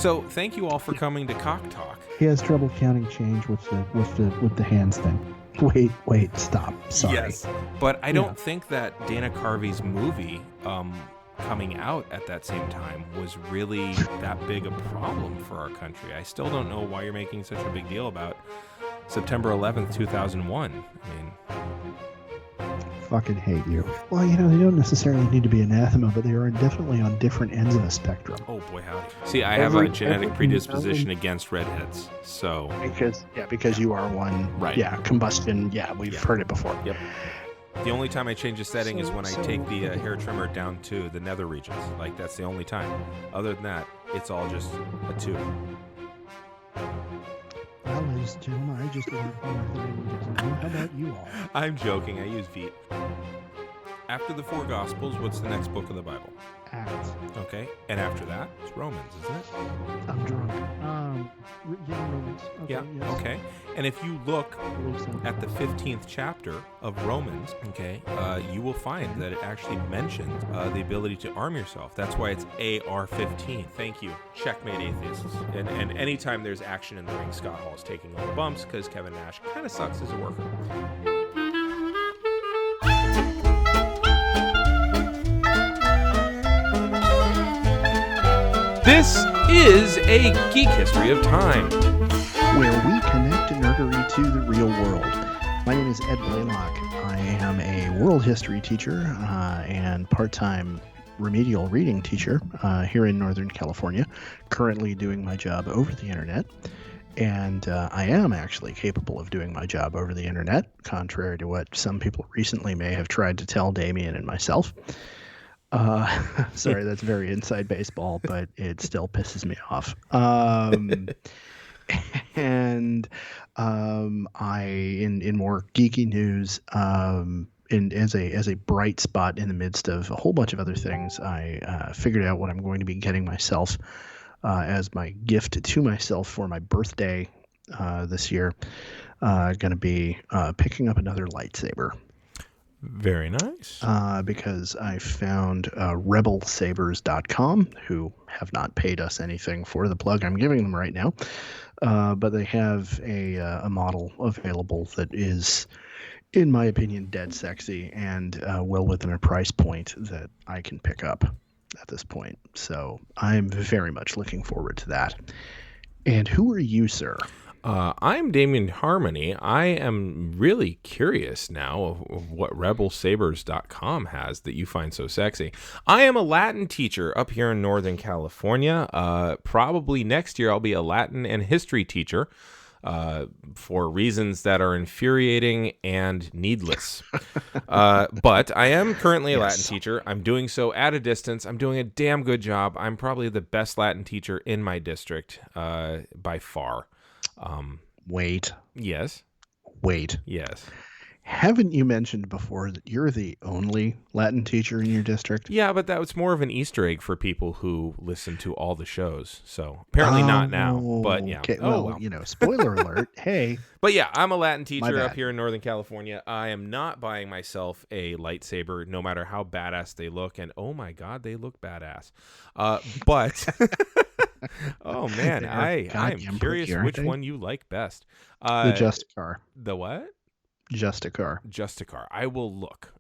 So thank you all for coming to Cock Talk. He has trouble counting change with the hands thing. Wait, stop. Sorry. Yes, but I don't think that Dana Carvey's movie coming out at that same time was really that big a problem for our country. I still don't know why you're making such a big deal about September 11th, 2001. I mean, fucking hate you. Well, they don't necessarily need to be anathema, but they are definitely on different ends of a spectrum. Oh boy, howdy. See, I have a genetic predisposition against redheads, so... Because you are one. Right. Yeah, combustion. Yeah, we've heard it before. Yep. The only time I change the setting is when I take the hair trimmer down to the nether regions. Like, that's the only time. Other than that, it's all just a tube. Well, ladies and gentlemen, I just learned more than anyone doesn't know. How about you all? I'm joking. I use Veet. After the four Gospels, what's the next book of the Bible? Acts. Okay. And after that, it's Romans, isn't it? I'm drunk. Romans. Okay, yeah. Yes. Okay. And if you look at the 15th chapter of Romans, okay, you will find that it actually mentions the ability to arm yourself. That's why it's AR-15. Thank you. Checkmate, atheists. And anytime there's action in the ring, Scott Hall's taking all the bumps because Kevin Nash kind of sucks as a worker. This is a Geek History of Time, where we connect nerdery to the real world. My name is Ed Blaylock. I am a world history teacher and part-time remedial reading teacher here in Northern California, currently doing my job over the internet. And I am actually capable of doing my job over the internet, contrary to what some people recently may have tried to tell Damian and myself. Sorry, that's very inside baseball, but it still pisses me off. And I, in more geeky news, as a bright spot in the midst of a whole bunch of other things, I figured out what I'm going to be getting myself as my gift to myself for my birthday this year. Going to be picking up another lightsaber. Very nice. Because I found rebelsabers.com, who have not paid us anything for the plug I'm giving them right now. But they have a model available that is, in my opinion, dead sexy and well within a price point that I can pick up at this point. So I'm very much looking forward to that. And who are you, sir? I'm Damian Harmony. I am really curious now of what rebelsabers.com has that you find so sexy. I am a Latin teacher up here in Northern California. Probably next year I'll be a Latin and history teacher for reasons that are infuriating and needless. But I am currently a Latin teacher. I'm doing so at a distance. I'm doing a damn good job. I'm probably the best Latin teacher in my district by far. Wait. Yes. Yes. Haven't you mentioned before that you're the only Latin teacher in your district? Yeah, but that was more of an Easter egg for people who listen to all the shows. So apparently not now. But yeah. Okay. Well, spoiler alert. Hey. But yeah, I'm a Latin teacher up here in Northern California. I am not buying myself a lightsaber, no matter how badass they look. And oh my God, they look badass. But oh man, I'm curious which one you like best. The Justicar. The what? Justicar. I will look.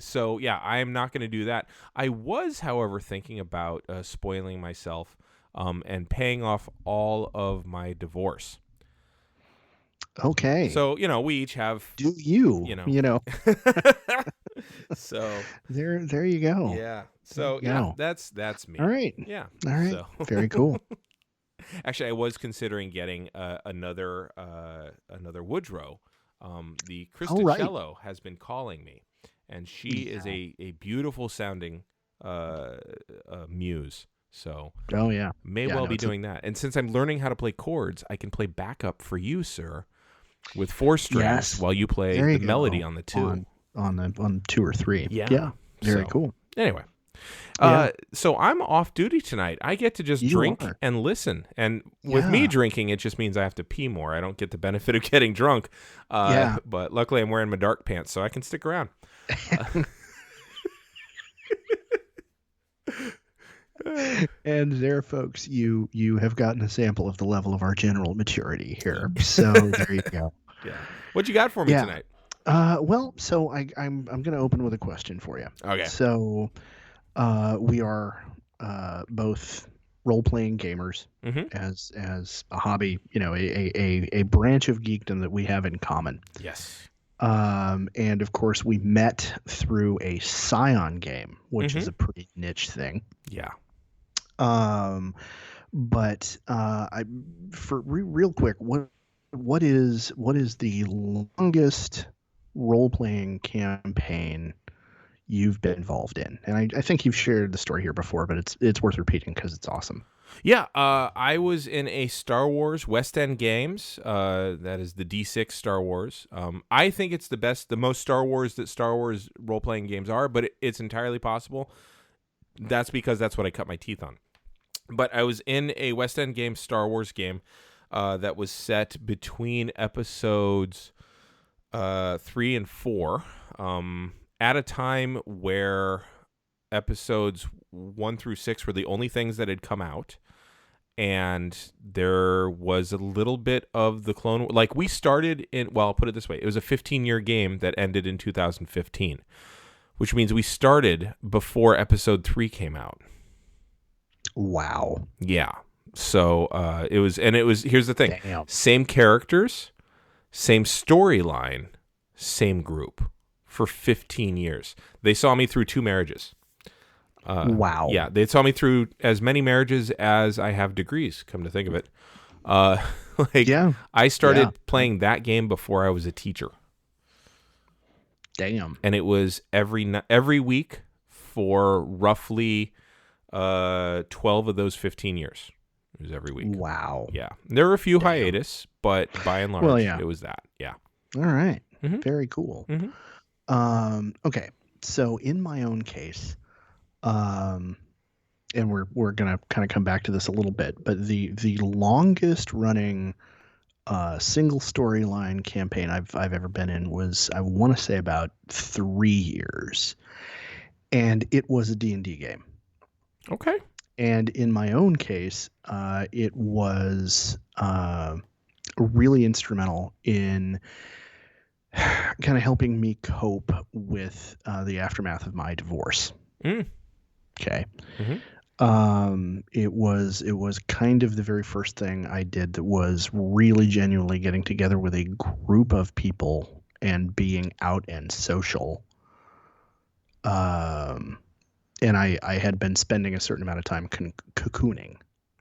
So yeah, I am not going to do that. I was, however, thinking about spoiling myself and paying off all of my divorce. Okay. So, we each have... Do you? So... There you go. Yeah. So, yeah, that's me. All right. Yeah. All right. So. Very cool. Actually, I was considering getting another Woodrow. The Christicello has been calling me, and she is a beautiful sounding muse. So may well be doing that. And since I'm learning how to play chords, I can play backup for you, sir, with 4 strings while you play the melody on the 2. On 2 or 3. Yeah. Very cool. Anyway. So I'm off duty tonight. I get to just drink and listen. And with me drinking, it just means I have to pee more. I don't get the benefit of getting drunk. But luckily I'm wearing my dark pants, so I can stick around. And there, folks, you have gotten a sample of the level of our general maturity here. So there you go. Yeah. What you got for me Yeah. tonight? Well, so I'm going to open with a question for you. Okay. So we are both role-playing gamers Mm-hmm. as a hobby, a branch of geekdom that we have in common. Yes. And of course, we met through a Scion game, which Mm-hmm. is a pretty niche thing. Yeah. But real quick, what is the longest role-playing campaign you've been involved in? And I think you've shared the story here before, but it's worth repeating because it's awesome. Yeah, I was in a Star Wars West End Games. That is the D6 Star Wars. I think it's the most Star Wars that Star Wars role-playing games are, but it's entirely possible. That's because that's what I cut my teeth on. But I was in a West End Games Star Wars game that was set between episodes 3 and 4 at a time where episodes 1 through 6 were the only things that had come out, and there was a little bit of the Clone Wars. Like, we started in, well, I'll put it this way, it was a 15-year game that ended in 2015, which means we started before episode 3 came out. Wow. Yeah. So it was here's the thing. Damn. Same characters, same storyline, same group for 15 years. They saw me through 2 marriages. Wow. Yeah, they saw me through as many marriages as I have degrees, come to think of it. I started playing that game before I was a teacher. Damn. And it was every week for roughly 12 of those 15 years. It was every week. Wow. Yeah. There were a few hiatus, but by and large, it was that. Yeah. All right. Mm-hmm. Very cool. Mm-hmm. Okay. So in my own case, and we're gonna kind of come back to this a little bit, but the longest running single storyline campaign I've ever been in was, I want to say, about 3 years, and it was a D&D game. Okay. And in my own case, it was really instrumental in kind of helping me cope with the aftermath of my divorce. Okay. Mm-hmm. It was kind of the very first thing I did that was really genuinely getting together with a group of people and being out and social. And I had been spending a certain amount of time cocooning.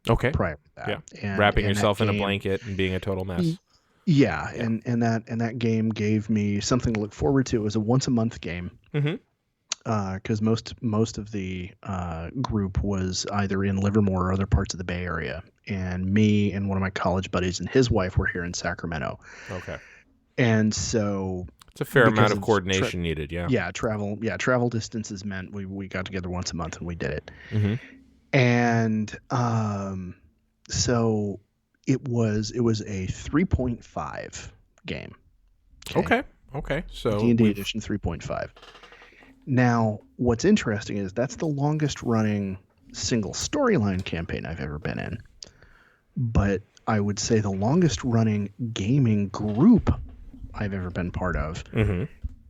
Okay. Prior to that. Yeah. And, wrapping and yourself in game, a blanket and being a total mess. Yeah. And that game gave me something to look forward to. It was a once a month game. Mm-hmm. Because most of the group was either in Livermore or other parts of the Bay Area, and me and one of my college buddies and his wife were here in Sacramento. Okay. And so it's a fair amount of coordination needed. Yeah. Travel distances meant we got together once a month and we did it. Mm-hmm. And so it was a 3.5 game. Okay. So D&D edition 3.5. Now, what's interesting is that's the longest running single storyline campaign I've ever been in. But I would say the longest running gaming group I've ever been part of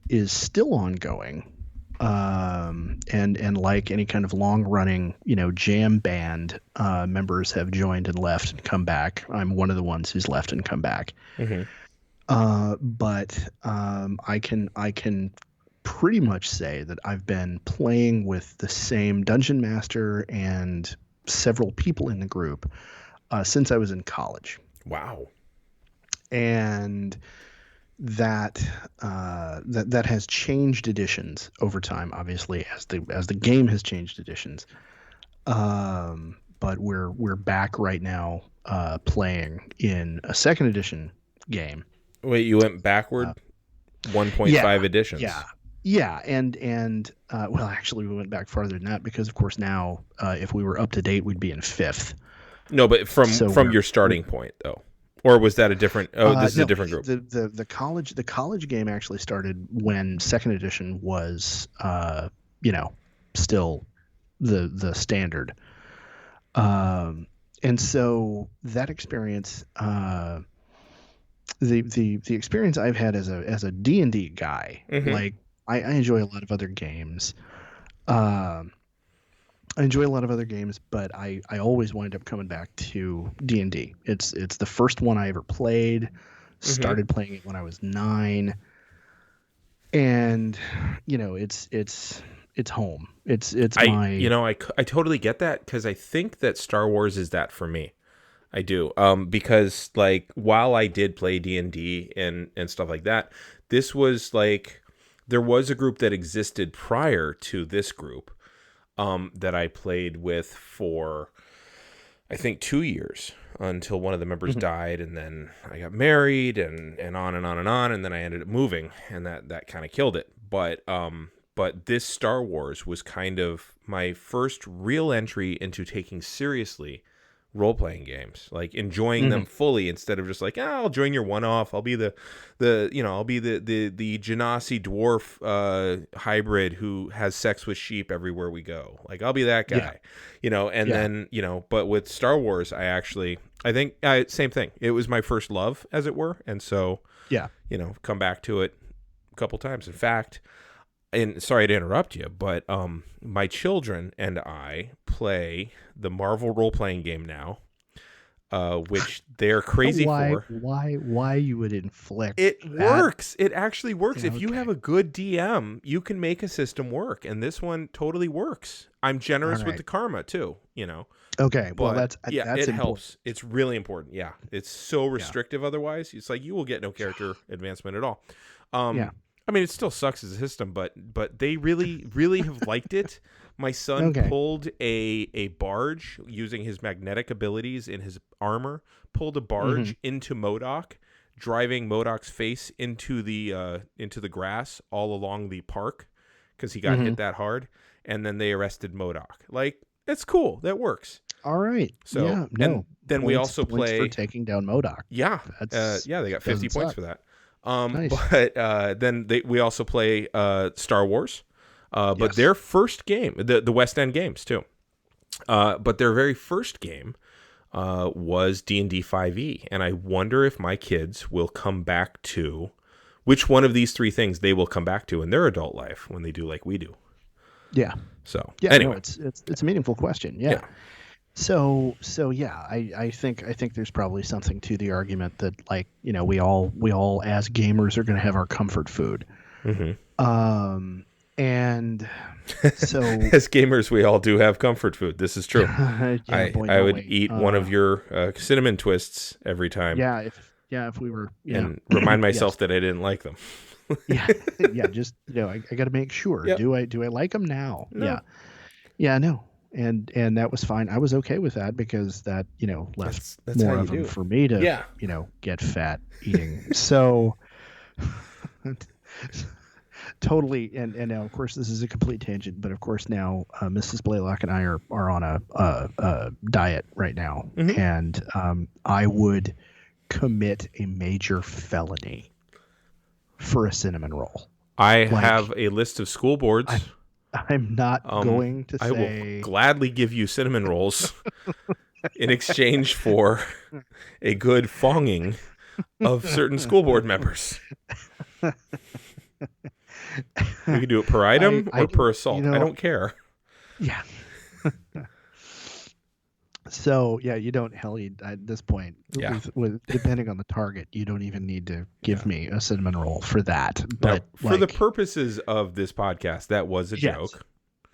is still ongoing. And like any kind of long running, jam band, members have joined and left and come back. I'm one of the ones who's left and come back. But I can pretty much say that I've been playing with the same dungeon master and several people in the group since I was in college. Wow. And that has changed editions over time, obviously, as the game has changed editions. But we're back right now playing in a second edition game. Wait, you went backward 1.5 editions. Yeah, and well, actually, we went back farther than that because, of course, now if we were up to date, we'd be in 5th. No, but from your starting point, though, or was that a different? Oh, this is a different group. The college game actually started when 2nd edition was, still the standard. And so that experience, the experience I've had as a D&D guy, Mm-hmm. like I enjoy a lot of other games. Um, I enjoy a lot of other games, but I always wind up coming back to D&D. It's the first one I ever played. Mm-hmm. Started playing it when I was 9, and it's home. It's my I totally get that because I think that Star Wars is that for me. I do. Because like while I did play D&D and stuff like that, this was like there was a group that existed prior to this group that I played with for I think 2 years until one of the members Mhm. died, and then I got married and on and on and on, and then I ended up moving, and that kind of killed it. But this Star Wars was kind of my first real entry into taking seriously role-playing games, like enjoying them Mhm. fully instead of just like, I'll join your one-off. I'll be I'll be the Genasi dwarf hybrid who has sex with sheep everywhere we go. Like I'll be that Yeah, guy, and yeah, then, but with Star Wars, I think same thing. It was my first love, as it were. And so, yeah. come back to it a couple times. In fact, and sorry to interrupt you, but my children and I play the Marvel role playing game now, which they're crazy for. Why you would inflict It that? works. It actually works. If you have Okay, a good DM, you can make a system work, and this one totally works. I'm all generous with right. the karma too, Okay, well but yeah, that's it important. helps. It's really important. Yeah, it's so Yeah, restrictive otherwise. It's like you will get no character advancement at all. yeah. I mean, it still sucks as a system, but they really really have liked it. My son Okay. pulled a barge using his magnetic abilities in his armor, pulled a Hmm. barge into MODOK, driving MODOK's face into the grass all along the park because he got hit Hmm. that hard, and then they arrested MODOK. Like, it's cool. That works. All right. So, Yeah. and No then we also points for play, taking down Modoc. yeah, That's yeah, they got 50 doesn't points suck. for that. Nice. But then we also play Star Wars, but Yes. their first game, the West End games too. But their very first game was D&D 5e, and I wonder if my kids will come back to which one of these three things they will come back to in their adult life when they do like we do. Yeah. So Yeah. No, anyway, it's a meaningful question. Yeah. yeah, So yeah, I think there's probably something to the argument that, like, we all as gamers are going to have our comfort food. hmm And so as gamers, we all do have comfort food. This is true. yeah, boy, I don't would we? eat one of your cinnamon twists every time If we were, and remind yes, myself that I didn't like them. yeah, yeah, just I got to make sure. Yep. Do I like them now? No, Yeah, no, and that was fine. I was okay with that because that left that's how more you of them do. for me to Yeah. get fat eating. So totally, and now of course this is a complete tangent, but of course now Mrs. Blaylock and I are on a diet right now, hmm and I would commit a major felony for a cinnamon roll. I Like have a list of school boards. I'm not going to I will say gladly give you cinnamon rolls in exchange for a good fonging of certain school board members. We could do it per item I or per don't, assault. I don't care. yeah. So yeah, you don't hell you, at this point Yeah. with depending on the target, you don't even need to Yeah. give me a cinnamon roll for that. Now, But for the like, purposes of this podcast, that was a yes, joke.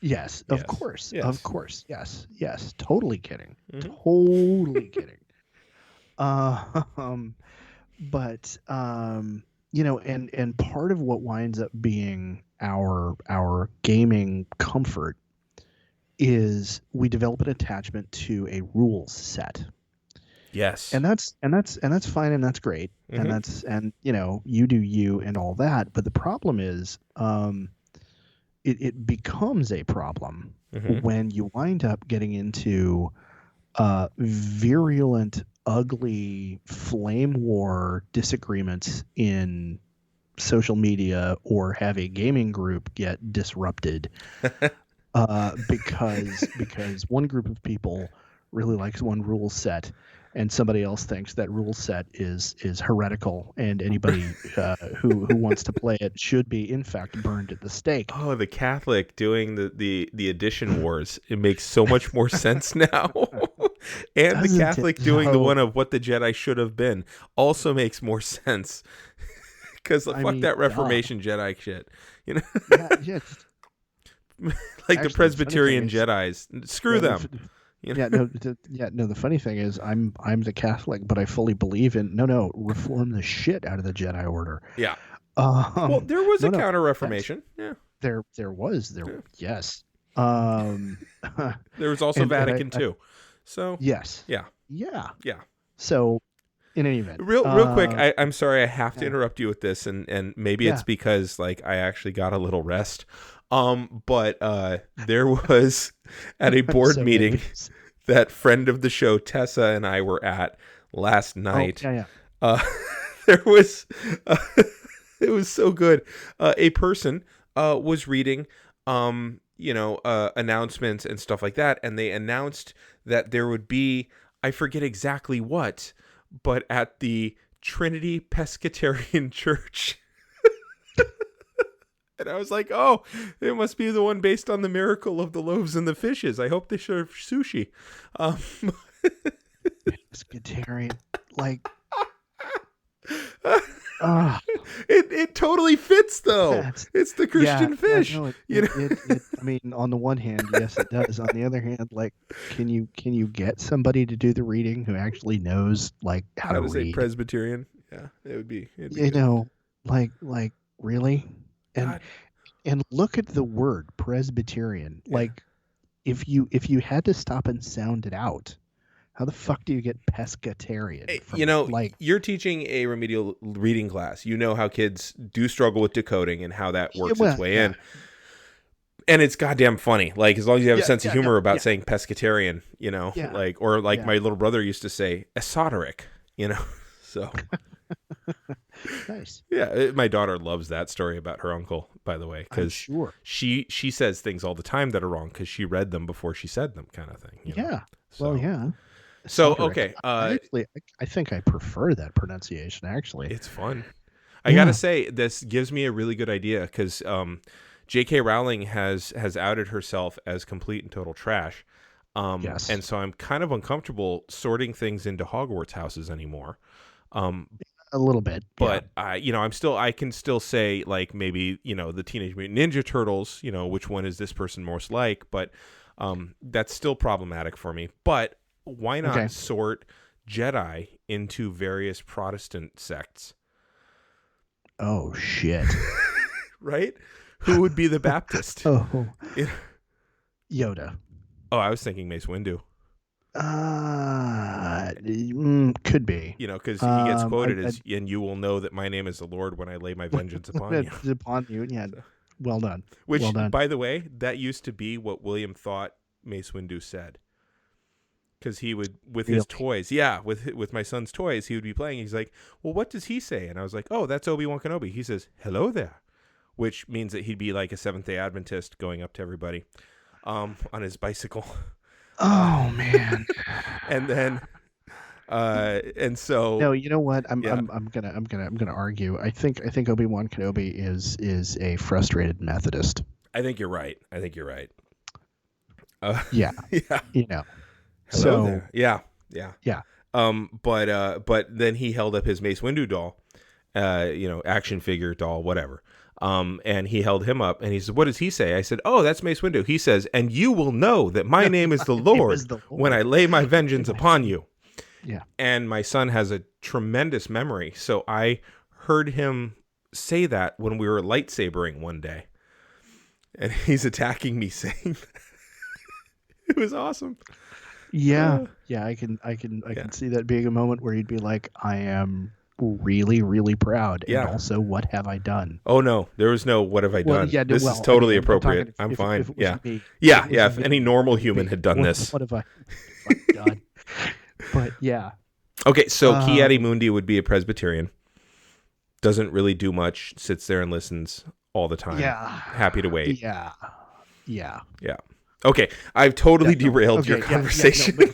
yes, Yes. of Yes. course, yes, totally kidding, hmm totally kidding. Um, but and part of what winds up being our gaming comfort is we develop an attachment to a rules set, Yes. and that's fine, and that's great, and hmm you do you and all that. But the problem is, it becomes a problem hmm when you wind up getting into virulent, ugly flame war disagreements in social media, or have a gaming group get disrupted because one group of people really likes one rule set, and somebody else thinks that rule set is heretical, and anybody who wants to play it should be in fact burned at the stake. Oh, the Catholic doing the edition wars. It makes so much more sense now. And Doesn't the Catholic it, doing the though? one of what the Jedi should have been also makes more sense. Because fuck that Reformation Jedi shit. You know, Yeah. like Actually, the Presbyterian the funny Jedis. Screw them. You know? No. The funny thing is, I'm the Catholic, but I fully believe in reform the shit out of the Jedi Order. Yeah. Well, there was a counter Reformation. Yeah. There was. Yeah. Yes. There was also Vatican II. So yes. Yeah. Yeah. Yeah. So in any event, real quick, I'm sorry I have to interrupt you with this, and maybe it's because like I actually got a little rest. But there was at a board meeting that friend of the show Tessa and I were at last night. There was it was so good. A person was reading announcements and stuff like that, and they announced that there would be, I forget exactly what, but at the Trinity Pescatarian Church. And I was like, oh, it must be the one based on the miracle of the loaves and the fishes. I hope they serve sushi. Pescatarian, like... It totally fits though. It's the Christian fish. I mean, on the one hand, yes, it does. On the other hand, like, can you get somebody to do the reading who actually knows like how to read? Say Presbyterian. Yeah, it would be. Like really, and look at the word Presbyterian. Yeah. Like, if you had to stop and sound it out, how the fuck do you get pescatarian? You're teaching a remedial reading class. You know how kids do struggle with decoding and how that works its way in. And it's goddamn funny. Like, as long as you have a sense of humor about saying pescatarian, my little brother used to say esoteric, so. Nice. Yeah, my daughter loves that story about her uncle, by the way, because she says things all the time that are wrong because she read them before she said them, kind of thing. So. Well, yeah. So, okay. I think I prefer that pronunciation, actually. It's fun. I got to say, this gives me a really good idea because J.K. Rowling has outed herself as complete and total trash. Yes. And so I'm kind of uncomfortable sorting things into Hogwarts houses anymore. A little bit. But, I can still say, like, maybe, the Teenage Mutant Ninja Turtles, which one is this person most like? But that's still problematic for me. But why not sort Jedi into various Protestant sects? Oh, shit. Right? Who would be the Baptist? Yoda. Oh, I was thinking Mace Windu. Could be. Because he gets quoted as, and you will know that my name is the Lord when I lay my vengeance upon you. Upon you, yeah. Well done. Which, well done. By the way, that used to be what William thought Mace Windu said. Because he would, with his toys, with my son's toys, he would be playing. He's like, well, what does he say? And I was like, oh, that's Obi-Wan Kenobi. He says, hello there, which means that he'd be like a Seventh-day Adventist going up to everybody on his bicycle. Oh, man. And then, and so. No, you know what? I'm gonna argue. I think Obi-Wan Kenobi is a frustrated Methodist. I think you're right. Yeah. Hello there. Yeah. But then he held up his Mace Windu doll, action figure doll, whatever. And he held him up, and he said, "What does he say?" I said, "Oh, that's Mace Windu." He says, "And you will know that my name is the Lord when I lay my vengeance upon you." Yeah. And my son has a tremendous memory, so I heard him say that when we were lightsabering one day, and he's attacking me saying that. It was awesome. Yeah, I can see that being a moment where you'd be like, I am really, really proud. And also, what have I done? Oh, no, there was no what have I done. This is totally appropriate. I'm fine. If any normal human had done this. What have I done? But yeah. Okay, so Ki-Adi-Mundi would be a Presbyterian. Doesn't really do much. Sits there and listens all the time. Yeah. Happy to wait. Yeah. Okay, I've totally Yeah, no, derailed your okay, conversation. yeah,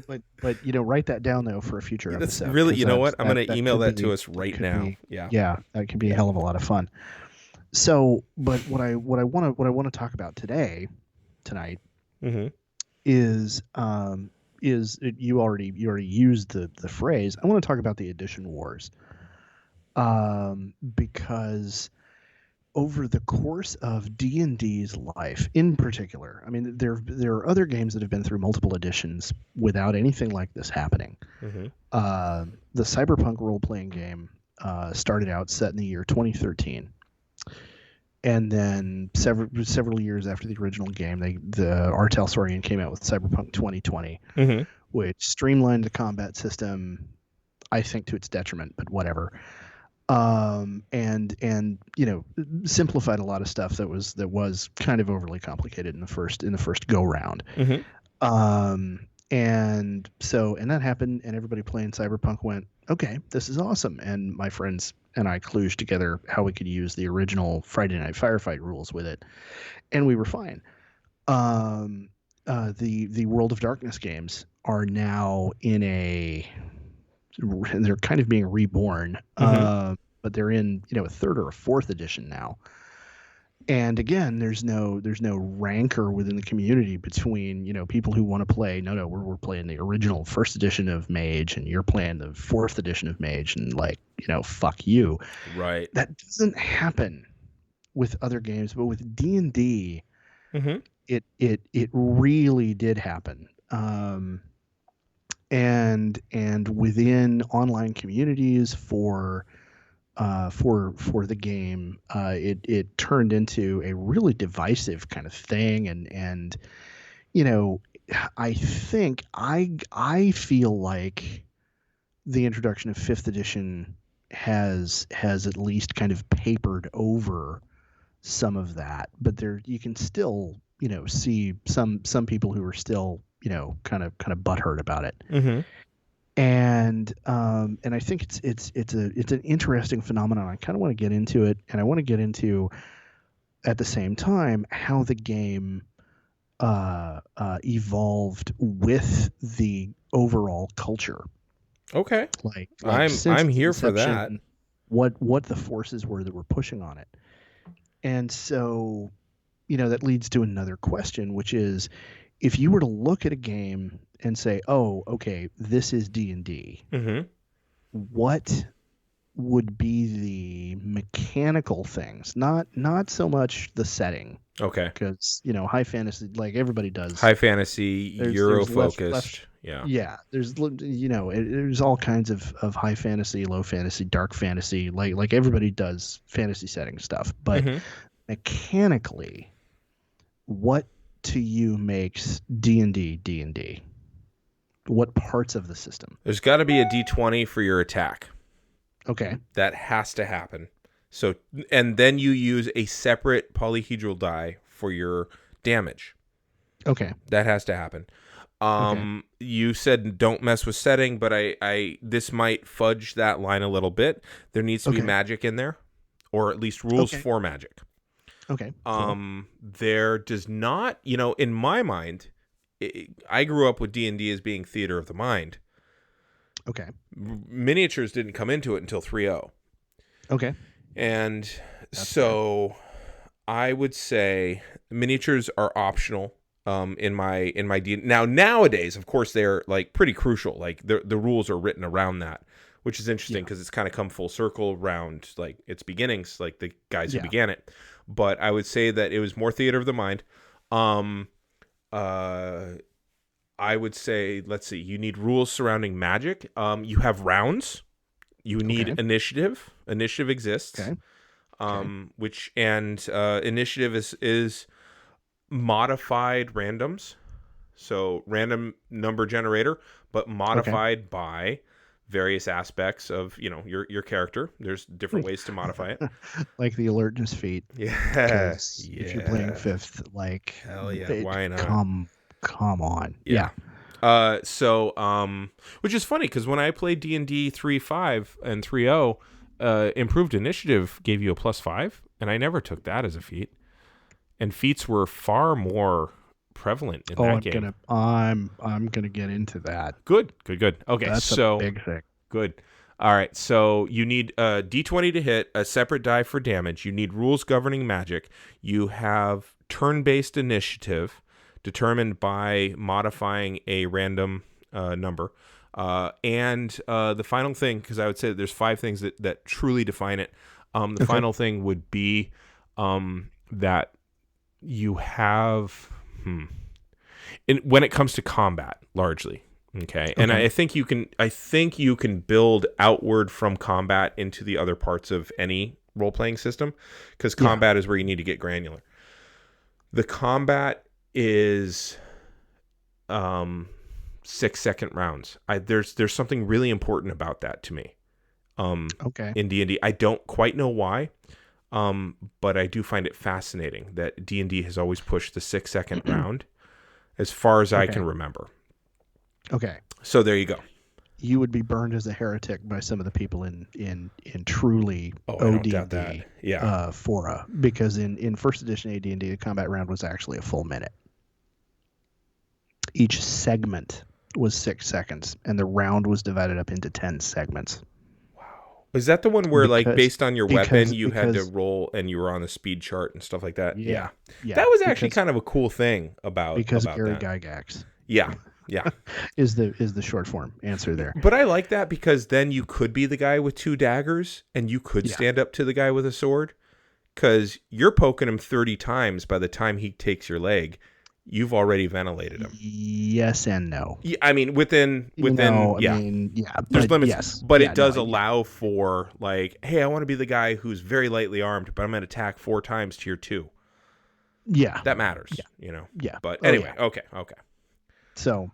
no, but write that down though for a future That's episode. really, 'Cause you know what? I'm going to that email could that to be us that right could now. be Yeah. yeah, that could be a hell of a lot of fun. So, but what I want to talk about tonight Mm-hmm. is you already used the phrase. I want to talk about the edition wars, because over the course of D&D's life in particular, I mean, there are other games that have been through multiple editions without anything like this happening. Mm-hmm. The Cyberpunk role-playing game started out set in the year 2013, and then several years after the original game, the R. Talsorian came out with Cyberpunk 2020, Mm-hmm. which streamlined the combat system, I think to its detriment, but whatever. And simplified a lot of stuff that was kind of overly complicated in the first go round. Mm-hmm. And that happened, and everybody playing Cyberpunk went, okay, this is awesome. And my friends and I kludged together how we could use the original Friday Night Firefight rules with it, and we were fine. The World of Darkness games are now they're kind of being reborn, but they're in a third or a fourth edition now. And again, there's no rancor within the community between people who want to play. No, we're playing the original first edition of Mage, and you're playing the fourth edition of Mage, and fuck you. Right. That doesn't happen with other games, but with D&D, it really did happen. And within online communities for the game, it turned into a really divisive kind of thing, and I think I feel like the introduction of fifth edition has at least kind of papered over some of that, but there you can still see some people who are still kind of butthurt about it. Mm-hmm. And I think it's an interesting phenomenon. I kind of want to get into it, and I want to get into at the same time how the game evolved with the overall culture. Okay. Like I'm since its here for inception, that. what the forces were that were pushing on it. And so, that leads to another question, which is, if you were to look at a game and say, oh, okay, this is D&D, Mm-hmm. what would be the mechanical things? Not so much the setting, Okay. because, high fantasy, like everybody does. High fantasy, Euro focused. Yeah. Yeah, there's all kinds of high fantasy, low fantasy, dark fantasy, like everybody does fantasy setting stuff. But mechanically, what to you makes D&D D&D? What parts of the system? There's got to be a D20 for your attack. Okay. That has to happen. So, and then you use a separate polyhedral die for your damage. Okay. That has to happen. You said don't mess with setting, but I this might fudge that line a little bit. There needs to be magic in there, or at least rules for magic. Okay. There does not, in my mind, I grew up with D&D as being theater of the mind. Okay. Miniatures didn't come into it until 3.0. Okay. And so I would say miniatures are optional in my D&D. Now nowadays, of course, they're like pretty crucial. Like the rules are written around that, which is interesting because it's kind of come full circle around like its beginnings, like the guys who began it. But I would say that it was more theater of the mind. I would say, let's see, you need rules surrounding magic. You have rounds. You need initiative. Initiative exists. Which initiative is modified randoms. So random number generator, but modified by various aspects of, your character. There's different ways to modify it. Like the alertness feat. Yeah. If you're playing fifth, like, hell yeah, why not? Come on. Yeah. Which is funny because when I played D&D 3.5 and 3.0, improved initiative gave you a +5, and I never took that as a feat. And feats were far more prevalent in Oh, that I'm game. gonna I'm gonna get into that. Good. Okay, That's a so big thing. good. All right, so you need a D20 to hit, a separate die for damage. You need rules governing magic. You have turn-based initiative determined by modifying a random number. And the final thing, because I would say that there's 5 things that truly define it. The final thing would be that you have, when it comes to combat, largely. Okay. And I think you can build outward from combat into the other parts of any role-playing system, because combat is where you need to get granular. The combat is 6-second rounds. There's something really important about that to me. In D&D. I don't quite know why, but I do find it fascinating that D&D has always pushed the 6-second round as far as I can remember. Okay. So there you go. You would be burned as a heretic by some of the people in truly OD&D fora, because in first edition AD&D, the combat round was actually a full minute. Each segment was 6 seconds, and the round was divided up into 10 segments. Is that the one where, based on your weapon, you had to roll and you were on the speed chart and stuff like that? Yeah. That was actually kind of a cool thing about Gary that. Gygax. Yeah. is the short form answer there. But I like that, because then you could be the guy with 2 daggers and you could stand up to the guy with a sword, because you're poking him 30 times by the time he takes your leg. You've already ventilated him. Yes and no. Yeah, I mean, within there's limits, yes. But it does allow for, hey, I want to be the guy who's very lightly armed, but I'm going to attack 4 times tier 2. Yeah, that matters. Yeah. Yeah. But anyway, okay. So,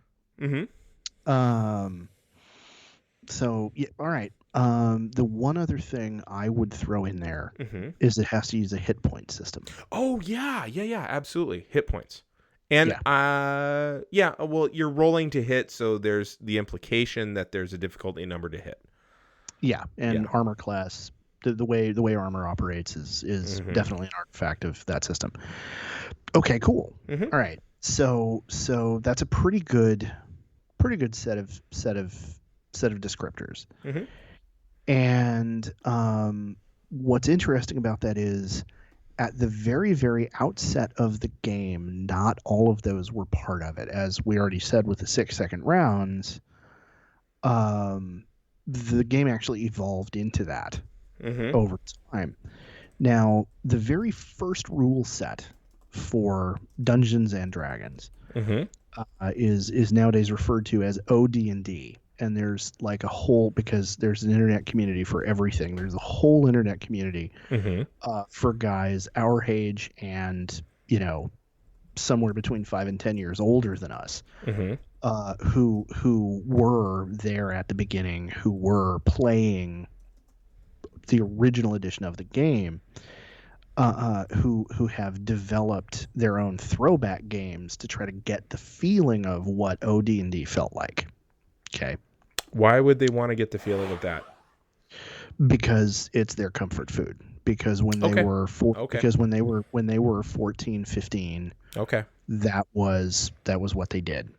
so yeah, all right. The one other thing I would throw in there is it has to use a hit point system. Oh yeah, absolutely, hit points. And well, you're rolling to hit, so there's the implication that there's a difficulty number to hit. Yeah, and armor class, the way armor operates is definitely an artifact of that system. Okay, cool. All right, so that's a pretty good set of descriptors. And what's interesting about that is, at the very, very outset of the game, not all of those were part of it. As we already said with the 6-second rounds, the game actually evolved into that over time. Now, the very first rule set for Dungeons and Dragons is nowadays referred to as OD&D. And there's a whole, because there's an internet community for everything. There's a whole internet community for guys our age and, somewhere between 5 and 10 years older than us, who were there at the beginning, who were playing the original edition of the game, who have developed their own throwback games to try to get the feeling of what OD&D felt like. Okay. Why would they want to get the feeling of that? Because it's their comfort food. Because when they were because when they were 14, 15, that was what they did.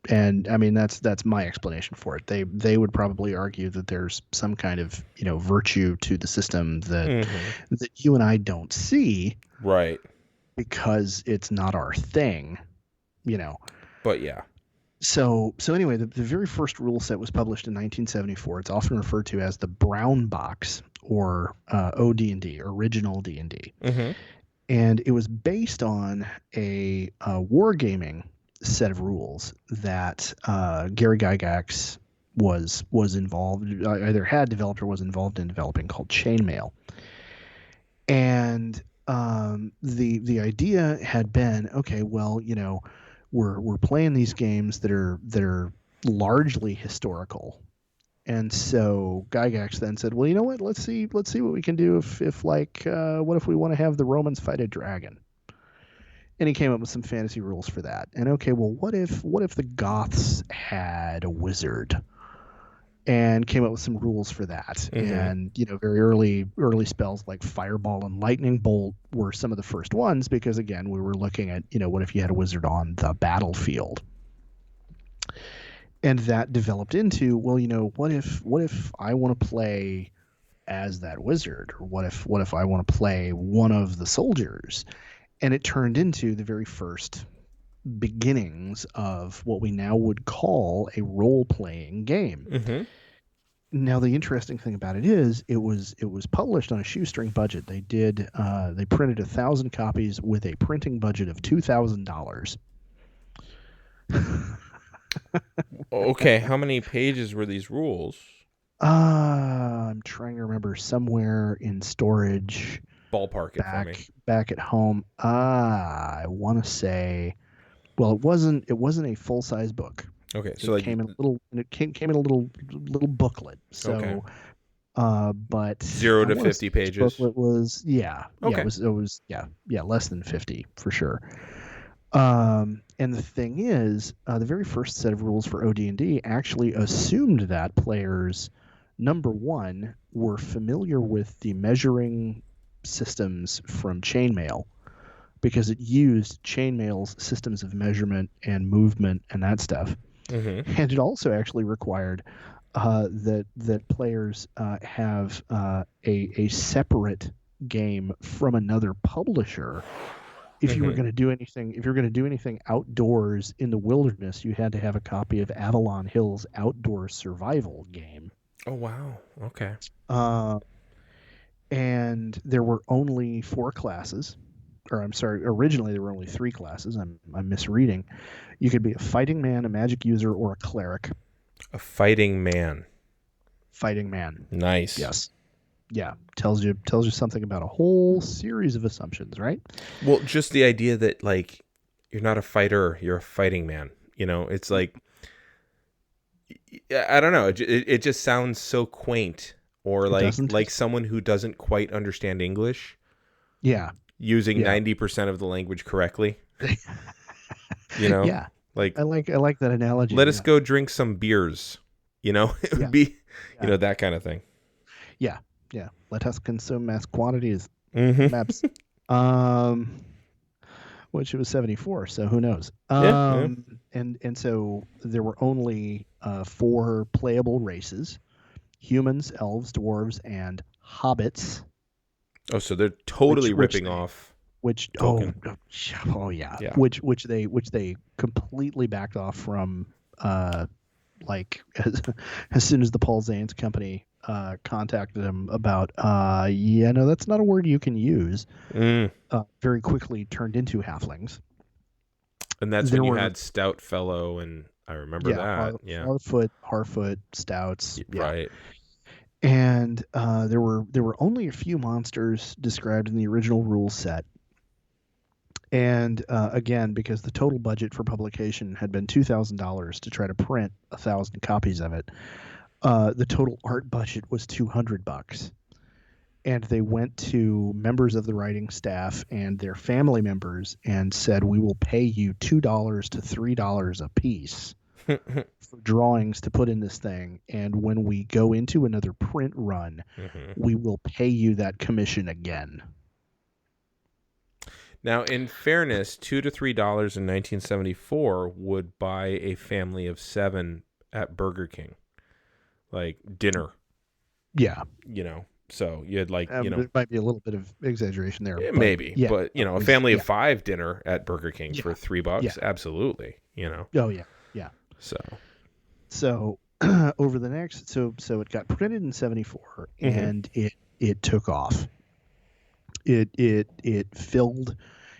And I mean, that's my explanation for it. They would probably argue that there's some kind of, virtue to the system that you and I don't see, right? Because it's not our thing, But yeah. So anyway, the very first rule set was published in 1974. It's often referred to as the Brown Box, or OD&D, original D&D. And it was based on a wargaming set of rules that Gary Gygax was involved, either had developed or was involved in developing, called Chainmail. And the idea had been, okay, well, we're playing these games that are largely historical, and so Gygax then said, well, you know what? Let's see what we can do if what if we want to have the Romans fight a dragon? And he came up with some fantasy rules for that. And okay, well, what if the Goths had a wizard? and came up with some rules for that. Mm-hmm. And very early spells like Fireball and Lightning Bolt were some of the first ones, because again, we were looking at what if you had a wizard on the battlefield. And that developed into, well, what if I want to play as that wizard, or what if I want to play one of the soldiers? And it turned into the very first beginnings of what we now would call a role-playing game. Mm-hmm. Now, the interesting thing about it is it was published on a shoestring budget. They printed 1,000 copies with a printing budget of $2,000. Okay, how many pages were these rules? I'm trying to remember, somewhere in storage, Ballpark it for me. back at home. I want to say, well, it wasn't a full size book. Okay, so It came in a little, little booklet. So, Okay. but 0 to I wanna 50 say this pages. booklet was, Okay. it was less than 50 for sure. And the thing is, the very first set of rules for OD&D actually assumed that players, number one, were familiar with the measuring systems from chainmail, because it used chainmail's systems of measurement and movement and that stuff. Mm-hmm. And it also actually required that players have a separate game from another publisher. If you were going to do anything outdoors in the wilderness, you had to have a copy of Avalon Hill's outdoor survival game. Oh, wow. Okay. And there were only 4 classes, or I'm sorry, originally there were only 3 classes. I'm misreading. You could be a fighting man, a magic user, or a cleric. A fighting man. Fighting man. Nice. Yes. Yeah, tells you something about a whole series of assumptions, right? Well, just the idea that, like, you're not a fighter, you're a fighting man. It's like, I don't know. It just sounds so quaint, or like someone who doesn't quite understand English. Yeah. Using 90% of the language correctly. Yeah. Like, I like that analogy. Let us go drink some beers. It would be, that kind of thing. Yeah. Yeah, let us consume mass quantities. Mm-hmm. Maps. Which it was 74, so who knows? And so there were only 4 playable races: humans, elves, dwarves, and hobbits. Oh, so they're totally ripping off. Tolkien. Yeah. Which they completely backed off from. Like as soon as the Paul Zane's company contacted him about, no, that's not a word you can use. Very quickly turned into halflings. And that's when you had Stout Fellow, and I remember that. Harfoot, Stouts. Yeah. Right. And there were only a few monsters described in the original rule set. And again, because the total budget for publication had been $2,000 to try to print 1,000 copies of it, the total art budget was $200. And they went to members of the writing staff and their family members and said, "We will pay you $2 to $3 a piece for drawings to put in this thing. And when we go into another print run, we will pay you that commission again." Now, in fairness, $2 to $3 in 1974 would buy a family of 7 at Burger King, like dinner. Yeah. So you had there might be a little bit of exaggeration there. Maybe, yeah, but a family of 5 dinner at Burger King for $3, absolutely. Oh yeah. So over the next, so it got printed in 74, and it took off. It filled.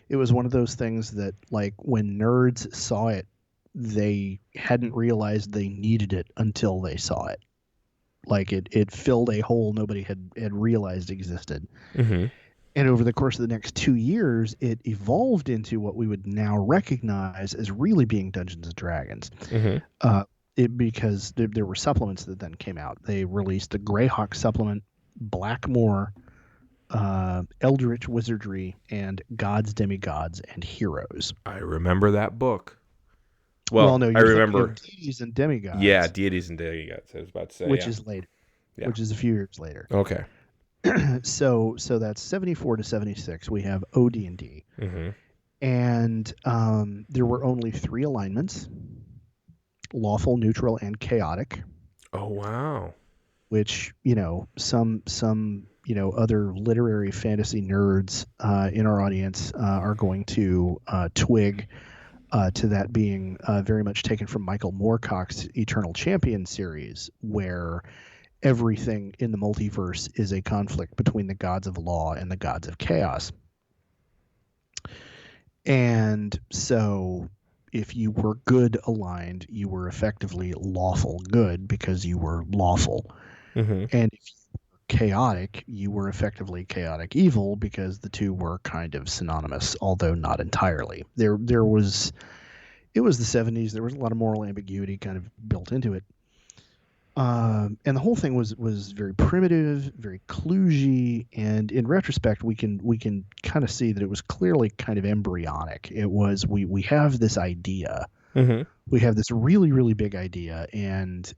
It was one of those things that, like, when nerds saw it, they hadn't realized they needed it until they saw it. Like, it filled a hole nobody had realized existed. And over the course of the next 2 years, it evolved into what we would now recognize as really being Dungeons and Dragons. Because there were supplements that then came out. They released a Greyhawk supplement, Blackmoor, Eldritch Wizardry, and Gods, Demigods, and Heroes. I remember that book. Well, no, I you're thinking remember. of deities and Yeah, demigods, deities and demigods. I was about to say. which Yeah. is later, Yeah. which is a few years later. Okay. So that's 74 to 76. We have OD&D, Mm-hmm. and there were only 3 alignments: lawful, neutral, and chaotic. Oh wow. Which some other literary fantasy nerds in our audience are going to twig to that being very much taken from Michael Moorcock's Eternal Champion series, where everything in the multiverse is a conflict between the gods of law and the gods of chaos. And so if you were good aligned, you were effectively lawful good because you were lawful. Mm-hmm. And if you were chaotic, you were effectively chaotic evil because the two were kind of synonymous, although not entirely. It was the 70s. There was a lot of moral ambiguity kind of built into it. And the whole thing was very primitive, very kludgy, and in retrospect, we can kind of see that it was clearly kind of embryonic. It was we have this idea, Mm-hmm. we have this really really big idea, and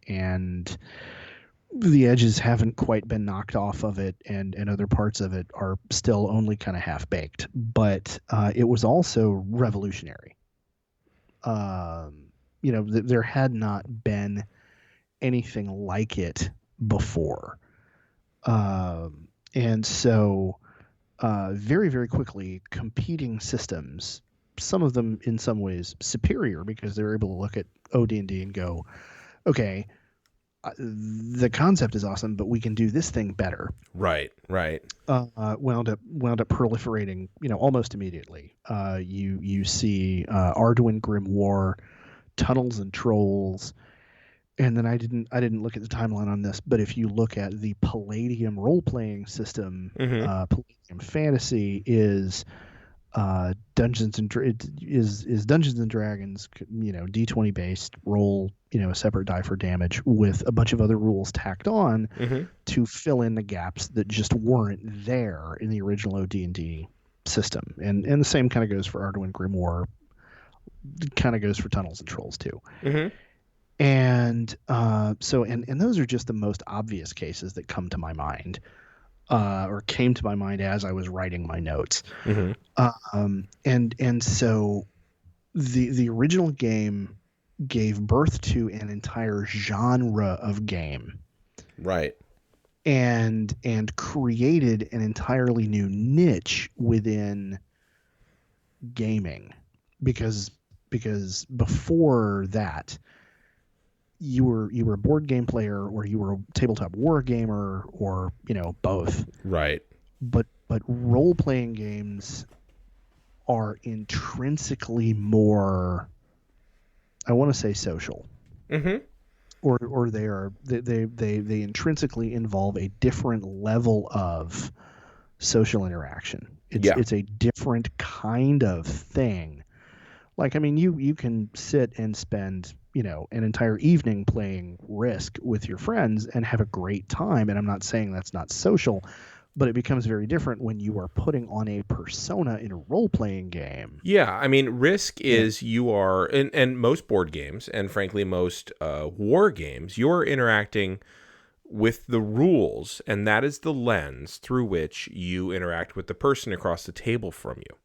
the edges haven't quite been knocked off of it, and other parts of it are still only kind of half baked. But it was also revolutionary. There had not been anything like it before. And so very, very quickly, competing systems, some of them in some ways superior because they're able to look at OD&D and go, okay, the concept is awesome, but we can do this thing better. Right. Wound up proliferating, almost immediately. You see Arduin Grimoire, Tunnels and Trolls. And then I didn't look at the timeline on this, but if you look at the Palladium role-playing system, Mm-hmm. Palladium Fantasy is Dungeons and Dragons, D20 based, roll, a separate die for damage with a bunch of other rules tacked on Mm-hmm. to fill in the gaps that just weren't there in the original OD&D system. And the same kind of goes for Arduin Grimoire, kind of goes for Tunnels and Trolls too. Mm-hmm. And and those are just the most obvious cases that come to my mind, or came to my mind as I was writing my notes. Mm-hmm. And so the original game gave birth to an entire genre of game, Right. and created an entirely new niche within gaming, because before that, you were a board game player, or you were a tabletop war gamer, or both. Right. But role playing games are intrinsically more, I want to say, social. Mm-hmm. Or they intrinsically involve a different level of social interaction. It's a different kind of thing. Like, I mean, you can sit and spend, an entire evening playing Risk with your friends and have a great time. And I'm not saying that's not social, but it becomes very different when you are putting on a persona in a role-playing game. Yeah, I mean, Risk is you are, and most board games, and frankly most war games, you're interacting with the rules, and that is the lens through which you interact with the person across the table from you.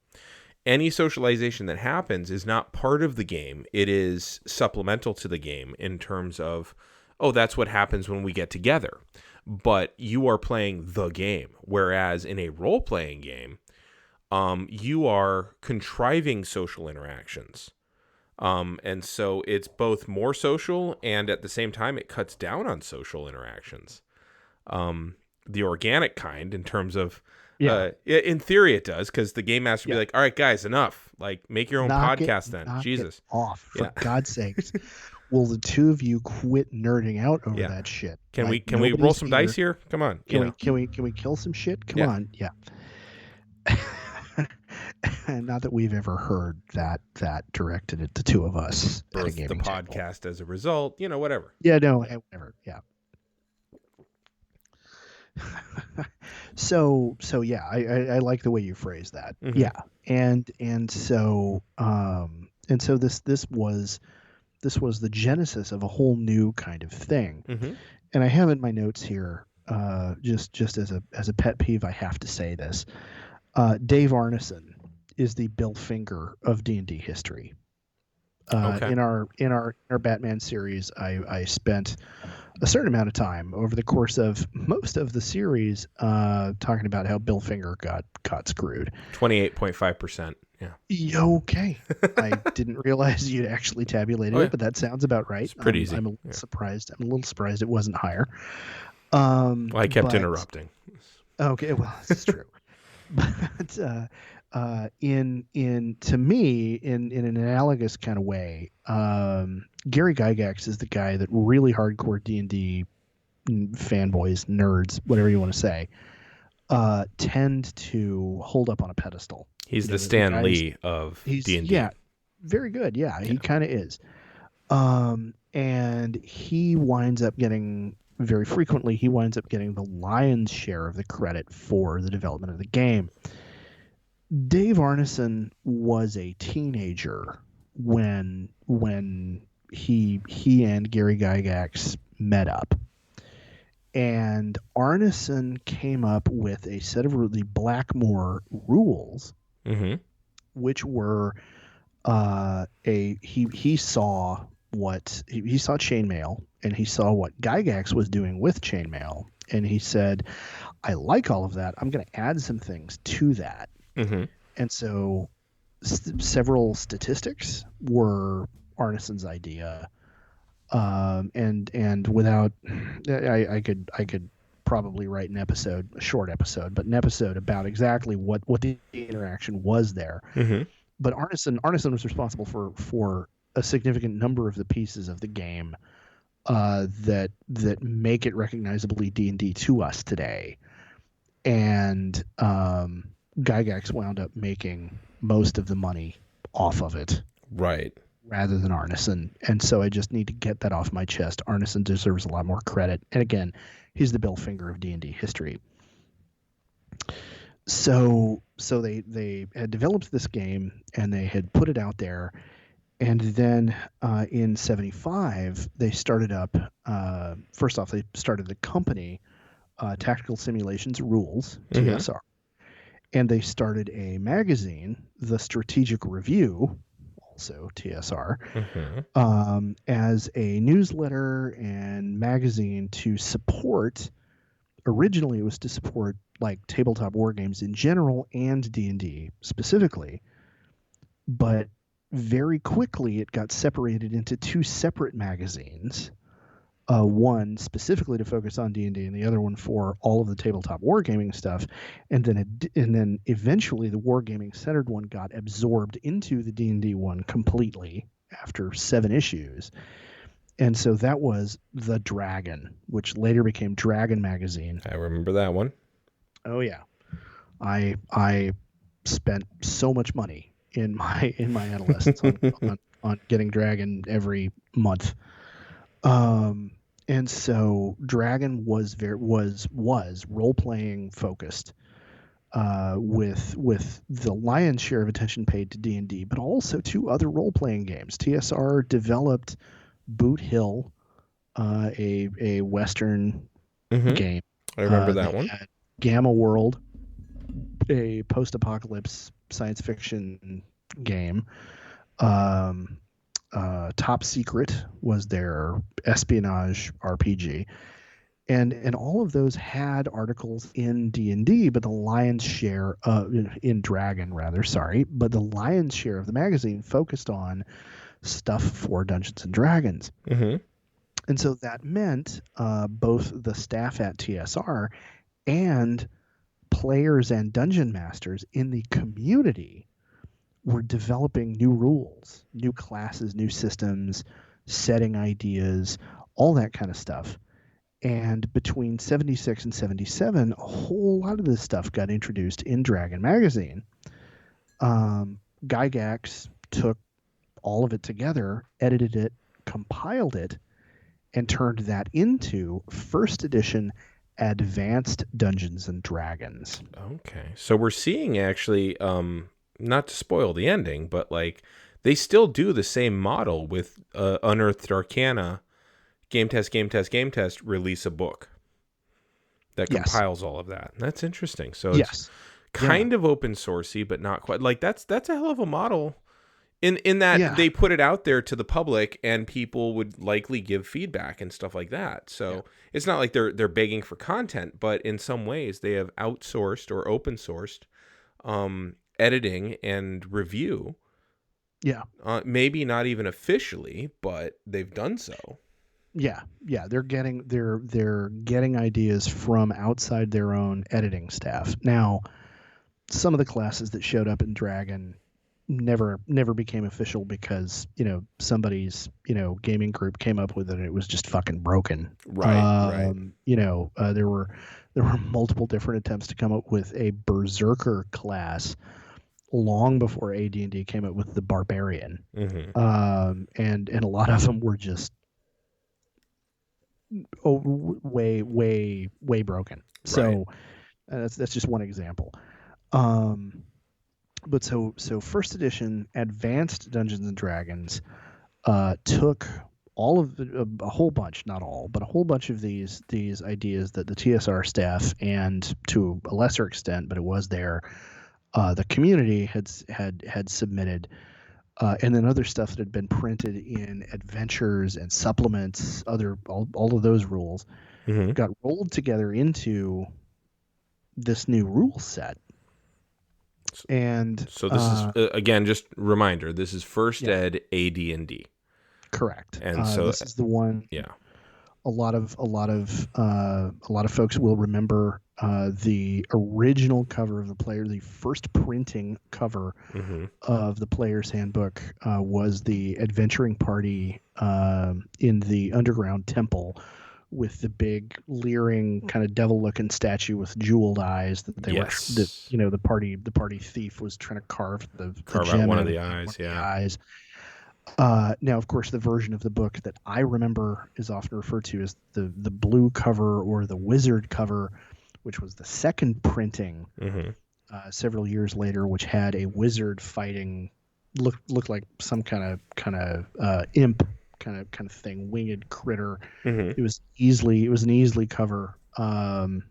Any socialization that happens is not part of the game. It is supplemental to the game in terms of, oh, that's what happens when we get together. But you are playing the game. Whereas in a role-playing game, you are contriving social interactions. And so it's both more social, and at the same time, it cuts down on social interactions. The organic kind, in terms of, in theory it does, because the game master will be like, all right, guys, enough. Like, make your own podcast then. Jesus. It off, for God's sakes. Will the two of you quit nerding out over that shit? Can we roll some dice here? Come on. Can we kill some shit? Come on. Yeah. Not that we've ever heard that directed at the two of us. Birth the podcast as a result, whatever. Yeah, no, whatever. Yeah. So yeah, I like the way you phrase that. Mm-hmm. Yeah. And so this was This was the genesis of a whole new kind of thing. Mm-hmm. And I have in my notes here, just as a pet peeve, I have to say this. Dave Arneson is the Bill Finger of D&D history. Okay. In our Batman series, I spent a certain amount of time over the course of most of the series talking about how Bill Finger got screwed. 28.5%. Yeah. Okay. I didn't realize you'd actually tabulated Oh, yeah. it, but that sounds about right. It's pretty easy. I'm a little surprised. I'm a little surprised it wasn't higher. Well, I kept But interrupting. okay, well, this is true. But in to me, in an analogous kind of way, Gary Gygax is the guy that really hardcore D&D fanboys, nerds, whatever you want to say, tend to hold up on a pedestal. He's the Stan Lee of D&D. Yeah, very good. Yeah, he kind of is. And he winds up getting, very frequently, the lion's share of the credit for the development of the game. Dave Arneson was a teenager when he and Gary Gygax met up. And Arneson came up with a set of the Blackmore rules, Mm-hmm. which were he saw chainmail, and he saw what Gygax was doing with chainmail, and he said, I like all of that. I'm going to add some things to that. Mm-hmm. And so several statistics were Arneson's idea. And without, I could probably write a short episode, but an episode about exactly what the interaction was there. Mm-hmm. But Arneson was responsible for a significant number of the pieces of the game that make it recognizably D&D to us today. And Gygax wound up making most of the money off of it. Right. Rather than Arneson. And so I just need to get that off my chest. Arneson deserves a lot more credit. And again, he's the Bill Finger of D&D history. So they had developed this game, and they had put it out there. And then in 75, they started up, first off, they started the company, Tactical Simulations Rules, TSR. And they started a magazine, The Strategic Review, also TSR, as a newsletter and magazine to support. Originally, it was to support like tabletop war games in general and D&D specifically, but very quickly it got separated into two separate magazines. One specifically to focus on D&D, and the other one for all of the tabletop wargaming stuff. And then eventually the wargaming centered one got absorbed into the D&D one completely after 7 issues. And so that was The Dragon, which later became Dragon Magazine. I remember that one. Oh yeah, I spent so much money in my adolescence on getting Dragon every month. And so Dragon was role playing focused, with the lion's share of attention paid to D&D, but also to other role playing games. TSR developed Boot Hill, a Western game. I remember that one. Gamma World, a post apocalypse science fiction game. Top Secret was their espionage RPG, and all of those had articles in D&D, but the lion's share in Dragon rather, but the lion's share of the magazine focused on stuff for Dungeons and Dragons. And so that meant both the staff at TSR and players and dungeon masters in the community were developing new rules, new classes, new systems, setting ideas, all that kind of stuff. And between 76 and 77, a whole lot of this stuff got introduced in Dragon Magazine. Gygax took all of it together, edited it, compiled it, and turned that into first edition Advanced Dungeons and Dragons. Okay. So we're seeing actually, not to spoil the ending, but like they still do the same model with Unearthed Arcana, game test, release a book that Yes. compiles all of that. That's interesting. So it's Yes. kind of open sourcey, but not quite. Like that's a hell of a model. In that Yeah. they put it out there to the public, and people would likely give feedback and stuff like that. So it's not like they're begging for content, but in some ways they have outsourced or open sourced editing and review. Yeah. Maybe not even officially, but they've done so. Yeah. They're getting ideas from outside their own editing staff. Now, some of the classes that showed up in Dragon never became official because somebody's gaming group came up with it and it was just fucking broken. Right. There were multiple different attempts to come up with a berserker class long before AD&D came up with the barbarian. And a lot of them were just way broken. So that's just one example. But so first edition Advanced Dungeons and Dragons took all of a whole bunch, not all, but a whole bunch of these ideas that the TSR staff, and to a lesser extent, but it was there, the community had submitted, and then other stuff that had been printed in adventures and supplements, all of those rules got rolled together into this new rule set. And so this is again, just reminder, this is first ed AD&D. Correct. And so this is the one. Yeah. A lot of folks will remember the original cover of the player. The first printing cover of the Player's Handbook was the adventuring party in the underground temple, with the big leering kind of devil-looking statue with jeweled eyes that they were. The party thief was trying to carve the gem out one of out the eyes. The eyes. Now, of course, the version of the book that I remember is often referred to as the blue cover or the wizard cover, which was the second printing several years later, which had a wizard fighting, looked like some kind of imp kind of thing, winged critter. It was an easily cover. And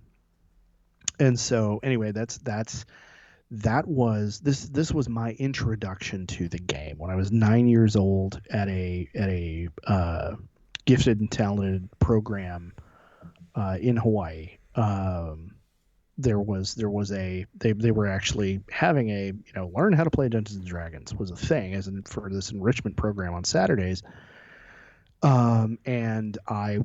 so anyway, this was my introduction to the game when I was 9 years old at a gifted and talented program in Hawaii. They were actually having a learn how to play Dungeons and Dragons was a thing for this enrichment program on Saturdays. And I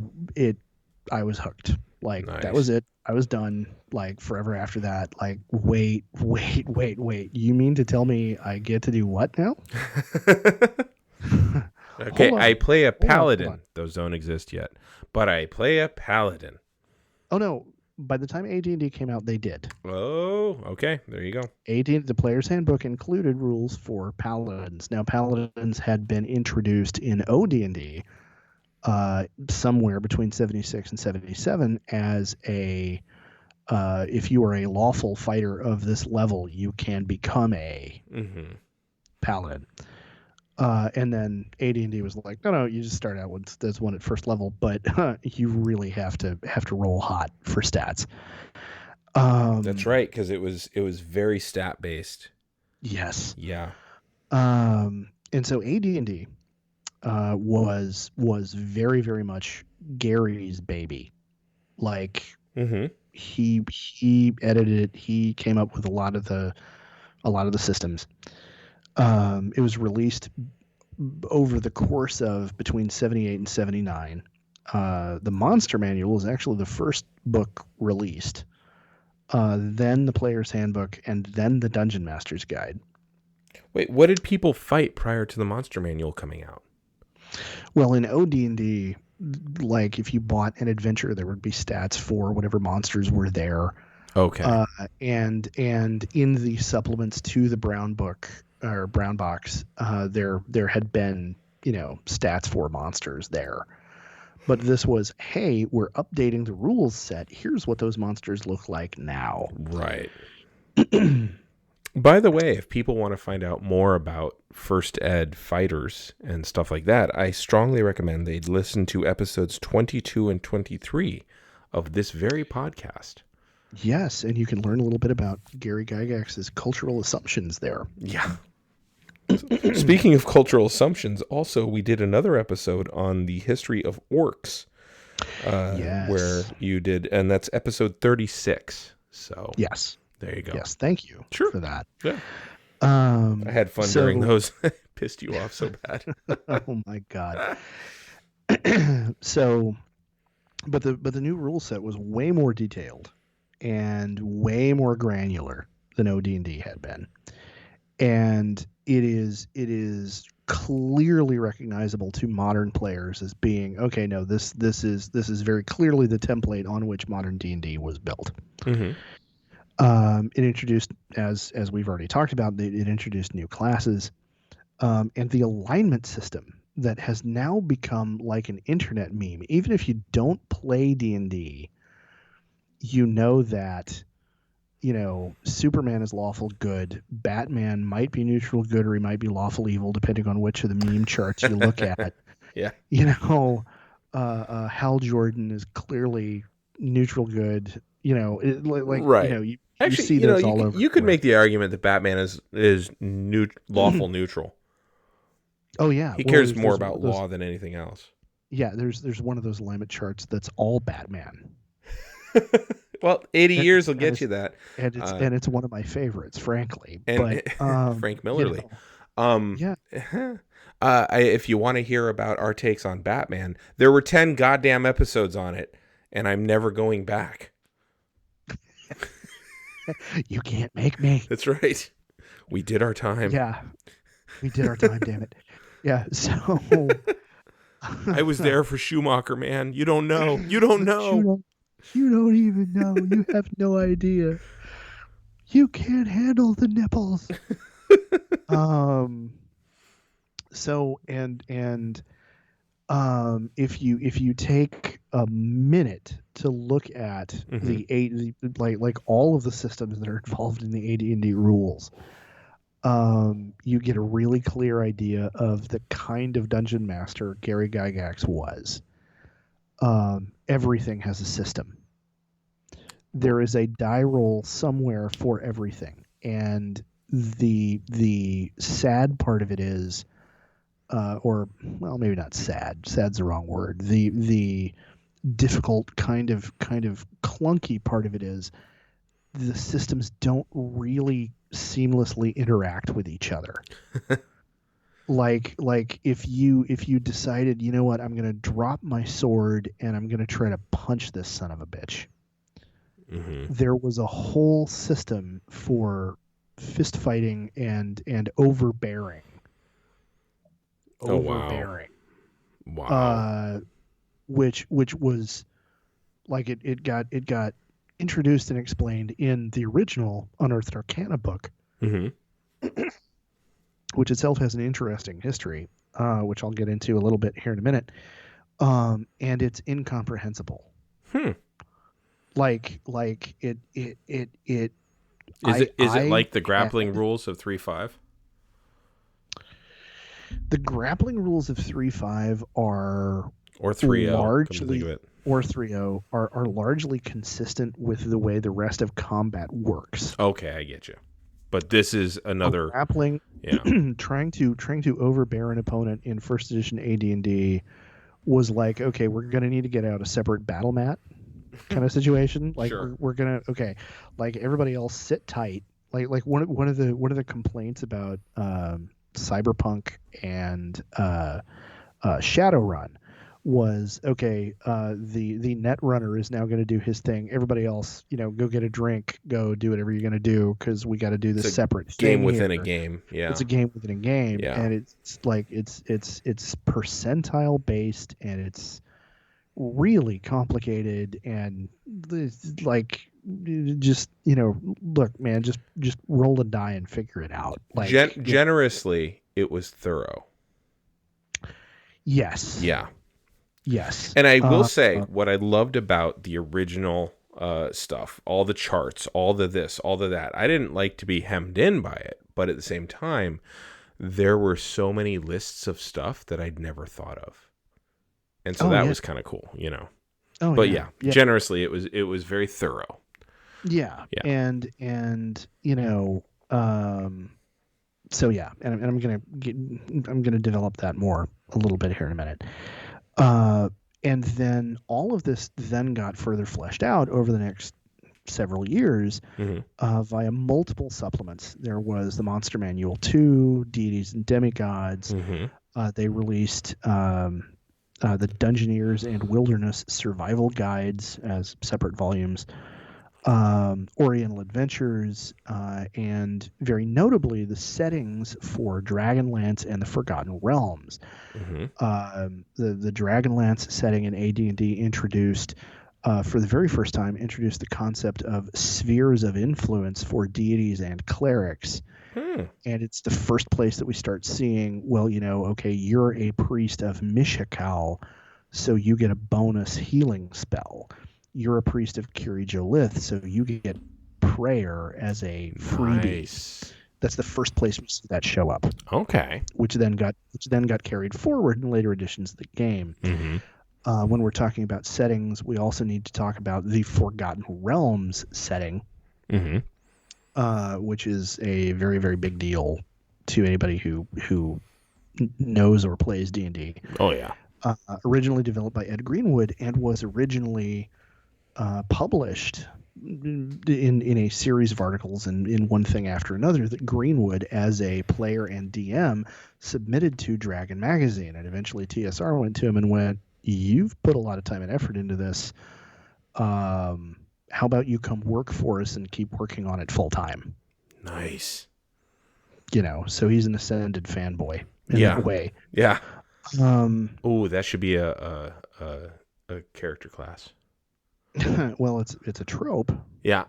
was hooked. Like, nice. That was it. I was done, like, forever after that. Like, wait. You mean to tell me I get to do what now? Okay, I play a paladin. Those don't exist yet. But I play a paladin. Oh, no. By the time AD&D came out, they did. Oh, okay. There you go. The Player's Handbook included rules for paladins. Now, paladins had been introduced in OD&D somewhere between 76 and 77 as if you are a lawful fighter of this level, you can become a paladin. And then AD&D was like, no, you just start out with this one at first level, but you really have to roll hot for stats. That's right, because it was very stat based. Yes. Yeah. And so AD&D was very, very much Gary's baby. Like, he edited it. He came up with a lot of the systems. It was released over the course of between 78 and 79. The Monster Manual was actually the first book released. Then the Player's Handbook, and then the Dungeon Master's Guide. Wait, what did people fight prior to the Monster Manual coming out? Well, in OD&D, like, if you bought an adventure, there would be stats for whatever monsters were there. Okay. And in the supplements to the brown book or brown box, there had been, stats for monsters there. But this was, hey, we're updating the rules set. Here's what those monsters look like now. Right. By the way, if people want to find out more about first ed fighters and stuff like that, I strongly recommend they listen to episodes 22 and 23 of this very podcast. Yes, and you can learn a little bit about Gary Gygax's cultural assumptions there. Yeah. Speaking of cultural assumptions, also, we did another episode on the history of orcs, Yes. where you did, and that's episode 36. So Yes. there you go. Yes, thank you for that. Yeah. I had fun during those. Pissed you off so bad. Oh my God. So, but the new rule set was way more detailed and way more granular than OD&D had been, and it is clearly recognizable to modern players as being, okay, no, this is very clearly the template on which modern D&D was built. Mm-hmm. It introduced, as we've already talked about, it introduced new classes, and the alignment system that has now become like an internet meme. Even if you don't play D&D, you know that, Superman is lawful good, Batman might be neutral good, or he might be lawful evil, depending on which of the meme charts you look at. Yeah. Hal Jordan is clearly neutral good. Right. You Actually, see those all over. You could make the argument that Batman is lawful neutral. Oh yeah, He cares more about law than anything else. Yeah, there's one of those alignment charts that's all Batman. Well, 80 years will get you that, and it's one of my favorites, frankly. And but Frank Millerly. Yeah. If you want to hear about our takes on Batman, there were 10 goddamn episodes on it, and I'm never going back. You can't make me. That's right. We did our time. Yeah, we did our time. Damn it. Yeah. So I was there for Schumacher, man. You don't know. You don't know. You don't even know. You have no idea. You can't handle the nipples. So if you take a minute to look at like all of the systems that are involved in the AD&D rules, you get a really clear idea of the kind of dungeon master Gary Gygax was. Everything has a system. There is a die roll somewhere for everything, and the sad part of it is, maybe not sad. Sad's the wrong word. The difficult kind of clunky part of it is the systems don't really seamlessly interact with each other. Like if you decided, you know what, I'm going to drop my sword and I'm going to try to punch this son of a bitch. Mm-hmm. There was a whole system for fist fighting and overbearing. Oh, overbearing. Wow. Which was like it got introduced and explained in the original Unearthed Arcana book. Mm-hmm. Which itself has an interesting history, which I'll get into a little bit here in a minute. And it's incomprehensible. Like it. Is it like the grappling rules of 3.5? The grappling rules of 3.5 are, or 3.0, largely, or 3.0 are largely consistent with the way the rest of combat works. Okay, I get you. But this is another grappling. Yeah. trying to overbear an opponent in first edition AD&D was like, okay, we're gonna need to get out a separate battle mat kind of situation. Like sure. we're gonna like everybody else sit tight. Like one of the complaints about Cyberpunk and Shadowrun was, okay, the net runner is now going to do his thing. Everybody else, go get a drink, go do whatever you're going to do, because we got to do this separate game within a game. Yeah, it's a game within a game, yeah. And it's like it's percentile based, and it's really complicated, and like just look, man, just roll a die and figure it out. Like generously, it was thorough. Yes. Yeah. Yes. And I will say what I loved about the original stuff, all the charts, all the this, all the that. I didn't like to be hemmed in by it, but at the same time, there were so many lists of stuff that I'd never thought of, and so that was kind of cool, you know. Oh But yeah. generously, it was very thorough. Yeah. Yeah. And you know, so yeah, and I'm gonna develop that more a little bit here in a minute. And then all of this then got further fleshed out over the next several years via multiple supplements. There was the Monster Manual 2, Deities and Demigods. They released the Dungeoneers and Wilderness Survival Guides as separate volumes. Oriental Adventures, and very notably the settings for Dragonlance and the Forgotten Realms. The Dragonlance setting in AD&D introduced, for the very first time, the concept of spheres of influence for deities and clerics. And it's the first place that we start seeing, well, you know, okay, you're a priest of Mishakal, so you get a bonus healing spell. You're a priest of Kiri Jolith, so you get prayer as a freebie. Nice. That's the first place we see that show up. Okay. Which then got carried forward in later editions of the game. When we're talking about settings, we also need to talk about the Forgotten Realms setting, which is a very, very big deal to anybody who knows or plays D&D. Oh yeah. Originally developed by Ed Greenwood and was originally published in a series of articles and in one thing after another that Greenwood, as a player and DM, submitted to Dragon Magazine, and eventually TSR went to him and went, "You've put a lot of time and effort into this. How about you come work for us and keep working on it full time?" Nice. You know, so he's an ascended fanboy in that way. Yeah. Oh, that should be a character class. Well, it's a trope. Yeah.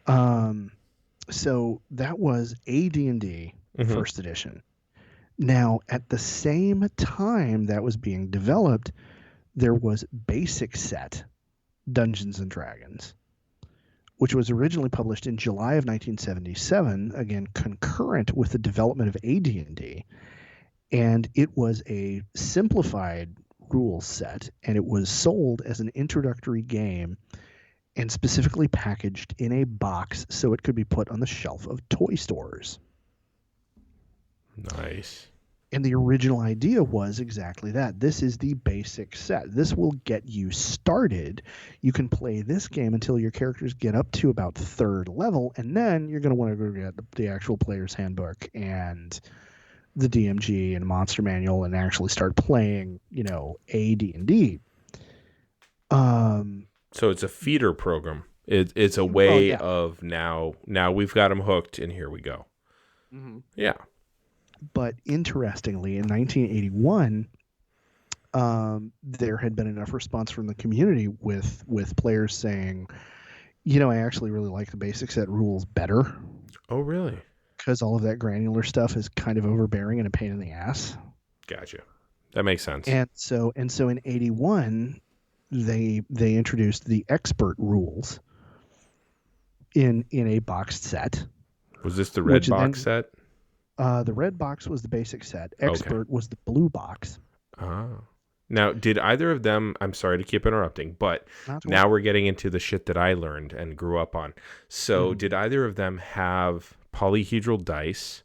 So that was AD&D first edition. Now, at the same time that was being developed, there was Basic Set Dungeons and Dragons, which was originally published in July of 1977, again concurrent with the development of AD&D, and it was a simplified rule set, and it was sold as an introductory game and specifically packaged in a box so it could be put on the shelf of toy stores. Nice. And the original idea was exactly that. This is the basic set. This will get you started. You can play this game until your characters get up to about 3rd level, and then you're going to want to go get the actual player's handbook and the DMG and Monster Manual and actually start playing, you know, AD&D. So it's a feeder program. It's a way of now we've got them hooked, and here we go. Yeah. But interestingly, in 1981, there had been enough response from the community with players saying, you know, I actually really like the basic set rules better. Oh, really? Because all of that granular stuff is kind of overbearing and a pain in the ass. Gotcha. That makes sense. And so in 81, they introduced the expert rules in a boxed set. Was this the red box set? The red box was the basic set. Expert was the blue box. Oh. Now, did either of them, I'm sorry to keep interrupting, but now we're getting into the shit that I learned and grew up on. So did either of them have polyhedral dice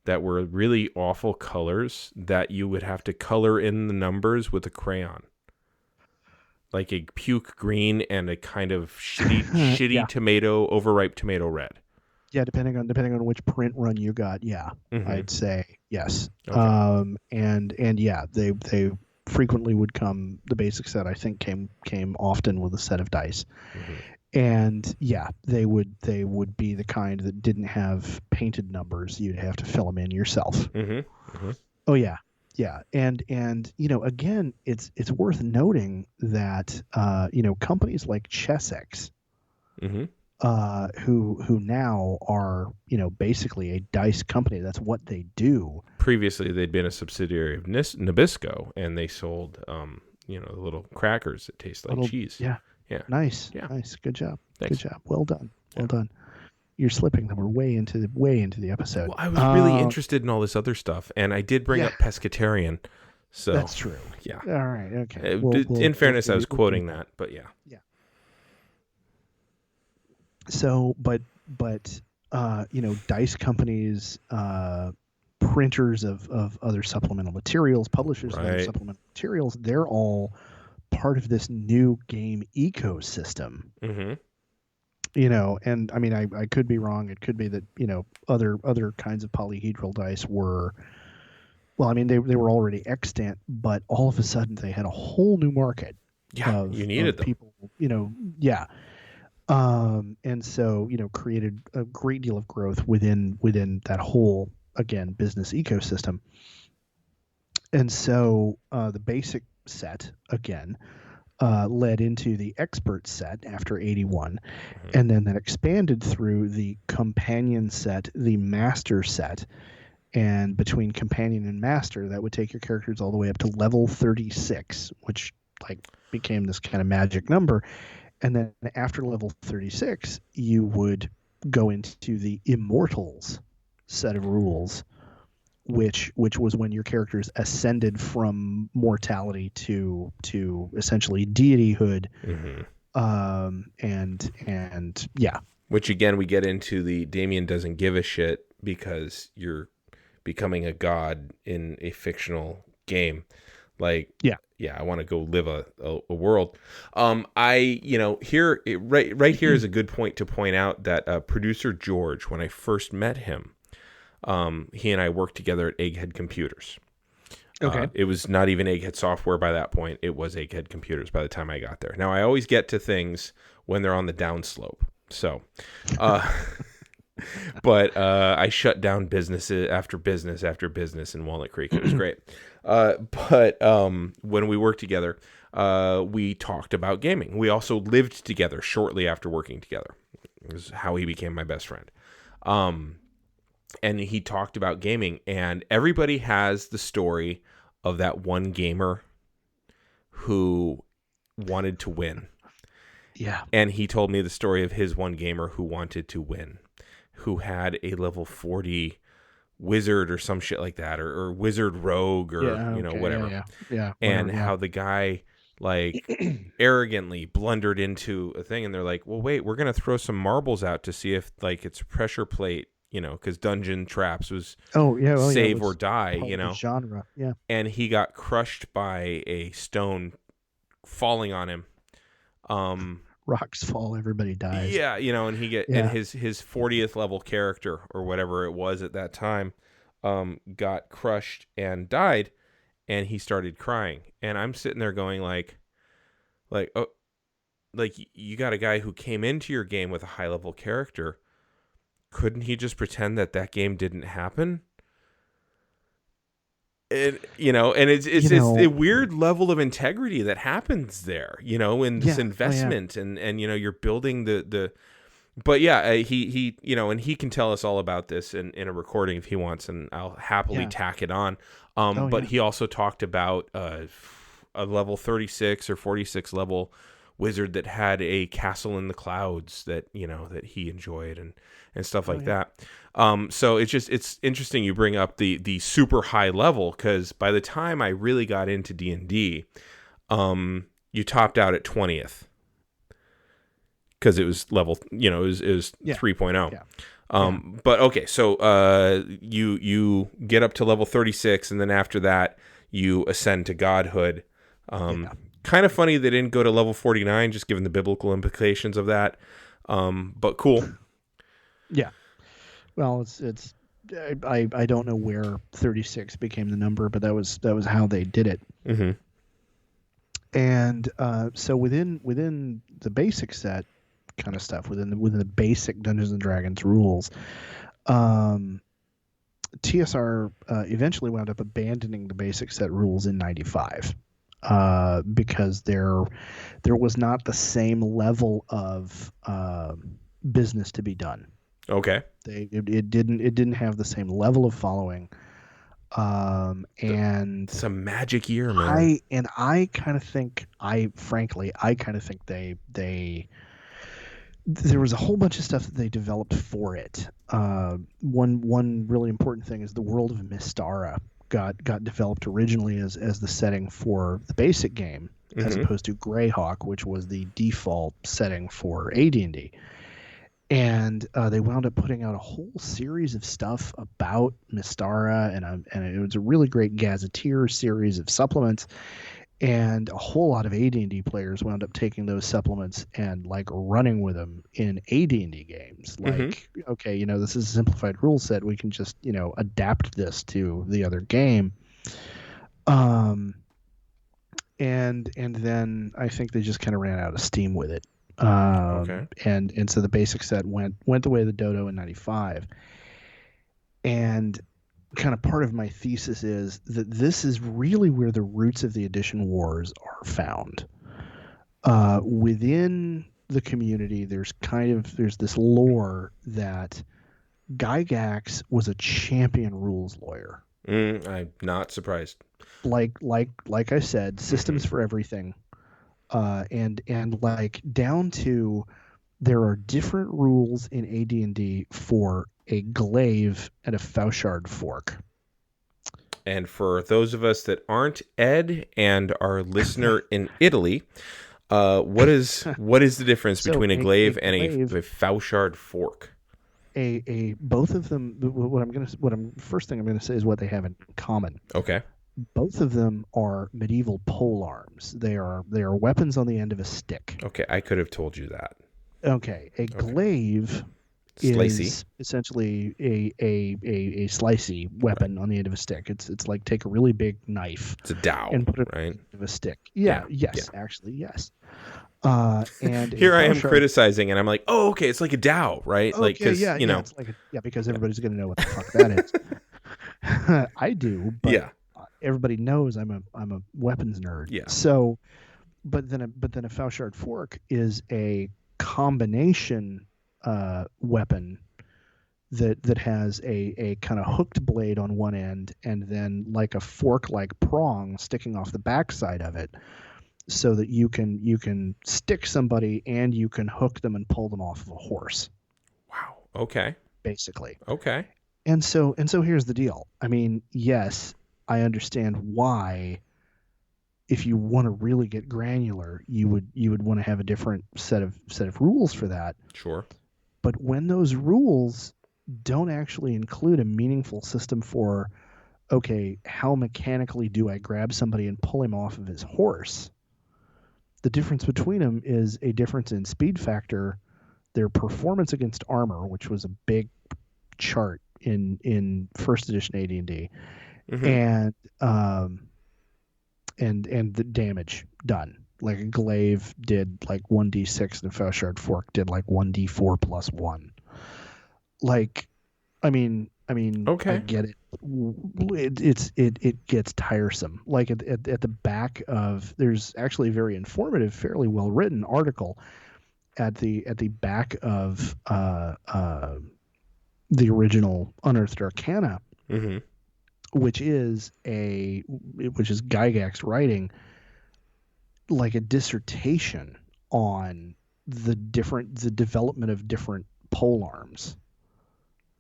that were really awful colors that you would have to color in the numbers with a crayon? Like a puke green and a kind of shitty tomato, overripe tomato red. Yeah, depending on which print run you got, I'd say yes. Okay. And yeah, they frequently would come. The basic set I think came often with a set of dice, and yeah, they would be the kind that didn't have painted numbers. You'd have to fill them in yourself. Oh yeah, and you know, again, it's worth noting that you know, companies like Chessex, who now are, you know, basically a dice company. That's what they do. Previously, they'd been a subsidiary of Nabisco, and they sold, you know, the little crackers that taste like cheese. Yeah, Yeah. Nice. Yeah. Nice. Good job. Thanks. Good job. Well done. Well Yeah. done. You're slipping them. We're way into the episode. Well, I was really interested in all this other stuff, and I did bring Yeah. up pescatarian. So That's true. Yeah. All right. Okay. In fairness, I was we'll quoting that, but yeah. Yeah. So, but dice companies, printers of other supplemental materials, publishers of other Right. supplemental materials, they're all part of this new game ecosystem. Mm-hmm. And I mean, I could be wrong. It could be that, other kinds of polyhedral dice were, well, I mean, they were already extant, but all of a sudden they had a whole new market Yeah, you needed them. people, yeah. And so, created a great deal of growth within that whole, again, business ecosystem. And so the basic set, again, led into the expert set after 81, and then that expanded through the companion set, the master set, and between companion and master, that would take your characters all the way up to level 36, which became this kind of magic number. And then after level 36, you would go into the immortals set of rules, which was when your characters ascended from mortality to essentially deityhood. And yeah. Which again, we get into the Damian doesn't give a shit because you're becoming a god in a fictional game. I want to go live a world. Here is a good point to point out that producer George, when I first met him, he and I worked together at Egghead Computers. Okay. It was not even Egghead Software by that point. It was Egghead Computers by the time I got there. Now, I always get to things when they're on the downslope. So, but I shut down businesses after business after business in Walnut Creek. It was great. But when we worked together, we talked about gaming. We also lived together shortly after working together. This is how he became my best friend. And he talked about gaming, and everybody has the story of that one gamer who wanted to win. Yeah. And he told me the story of his one gamer who wanted to win, who had a level 40 wizard or some shit like that, or wizard rogue, or whatever. Yeah. And how the guy arrogantly blundered into a thing, and they're like, well, wait, we're gonna throw some marbles out to see if it's a pressure plate, because dungeon traps was save or die, genre. Yeah. And he got crushed by a stone falling on him. Rocks fall, everybody dies. Yeah, and and his 40th level character or whatever it was at that time got crushed and died, and he started crying. And I'm sitting there going you got a guy who came into your game with a high level character. Couldn't he just pretend that game didn't happen? And it's a weird level of integrity that happens there, in this investment, and you're building the but he and he can tell us all about this in a recording if he wants, and I'll happily tack it on. But he also talked about a level 36 or 46 level wizard that had a castle in the clouds that that he enjoyed, and stuff like that. So it's interesting you bring up the super high level, because by the time I really got into D&D, you topped out at 20th, because it was level, it was 3.0. Yeah. But okay, so you get up to level 36, and then after that you ascend to godhood. Kind of funny they didn't go to level 49, just given the biblical implications of that. But cool. Yeah. Well, it's I don't know where 36 became the number, but that was how they did it. Mm-hmm. And so within the basic set kind of stuff, within the basic Dungeons and Dragons rules, TSR eventually wound up abandoning the basic set rules in 95. Because there was not the same level of business to be done. Okay. It didn't have the same level of following. And Some magic year, man. I kind of think frankly I kind of think they there was a whole bunch of stuff that they developed for it. One really important thing is the world of Mystara got developed originally as the setting for the basic game, as opposed to Greyhawk, which was the default setting for AD&D. And they wound up putting out a whole series of stuff about Mystara, and it was a really great gazetteer series of supplements. And a whole lot of AD&D players wound up taking those supplements and like running with them in AD&D games. Like, okay, this is a simplified rule set. We can just, adapt this to the other game. And then I think they just kind of ran out of steam with it. And so the basic set went the way of the Dodo in 95. And kind of part of my thesis is that this is really where the roots of the edition wars are found. Within the community, there's this lore that Gygax was a champion rules lawyer. I'm not surprised. Like I said, systems for everything. And like down to there are different rules in AD&D for a glaive and a Fauchard fork. And for those of us that aren't Ed and our listener in Italy, what is the difference between a glaive and a Fauchard fork? Both of them. First thing I'm gonna say is what they have in common. Okay. Both of them are medieval pole arms. They are weapons on the end of a stick. Okay, I could have told you that. Okay, a glaive is essentially a slicey weapon on the end of a stick. It's like take a really big knife. It's a dowel, and put it right? on the end of a stick. Actually, yes. And here I am criticizing, and I'm like, oh, okay, it's like a dowel, right? Okay, like, because it's like because everybody's gonna know what the fuck that is. I do, but everybody knows I'm a weapons nerd. Yeah. So, but then a Fauchard fork is a combination weapon that has a kind of hooked blade on one end and then like a fork-like prong sticking off the backside of it, so that you can stick somebody and you can hook them and pull them off of a horse. Wow. Okay. Basically. Okay. And so here's the deal. I mean, yes, I understand why, if you want to really get granular, you would want to have a different set of rules for that. Sure. But when those rules don't actually include a meaningful system for, okay, how mechanically do I grab somebody and pull him off of his horse? The difference between them is a difference in speed factor, their performance against armor, which was a big chart in first edition AD&D, and the damage done. Like a glaive did like 1d6 and a Fauchard fork did like 1d4 plus 1. Like, I mean, okay. I get it. It gets tiresome. Like at the back of, there's actually a very informative, fairly well written article at the back of the original Unearthed Arcana, which is Gygax writing like a dissertation on the development of different pole arms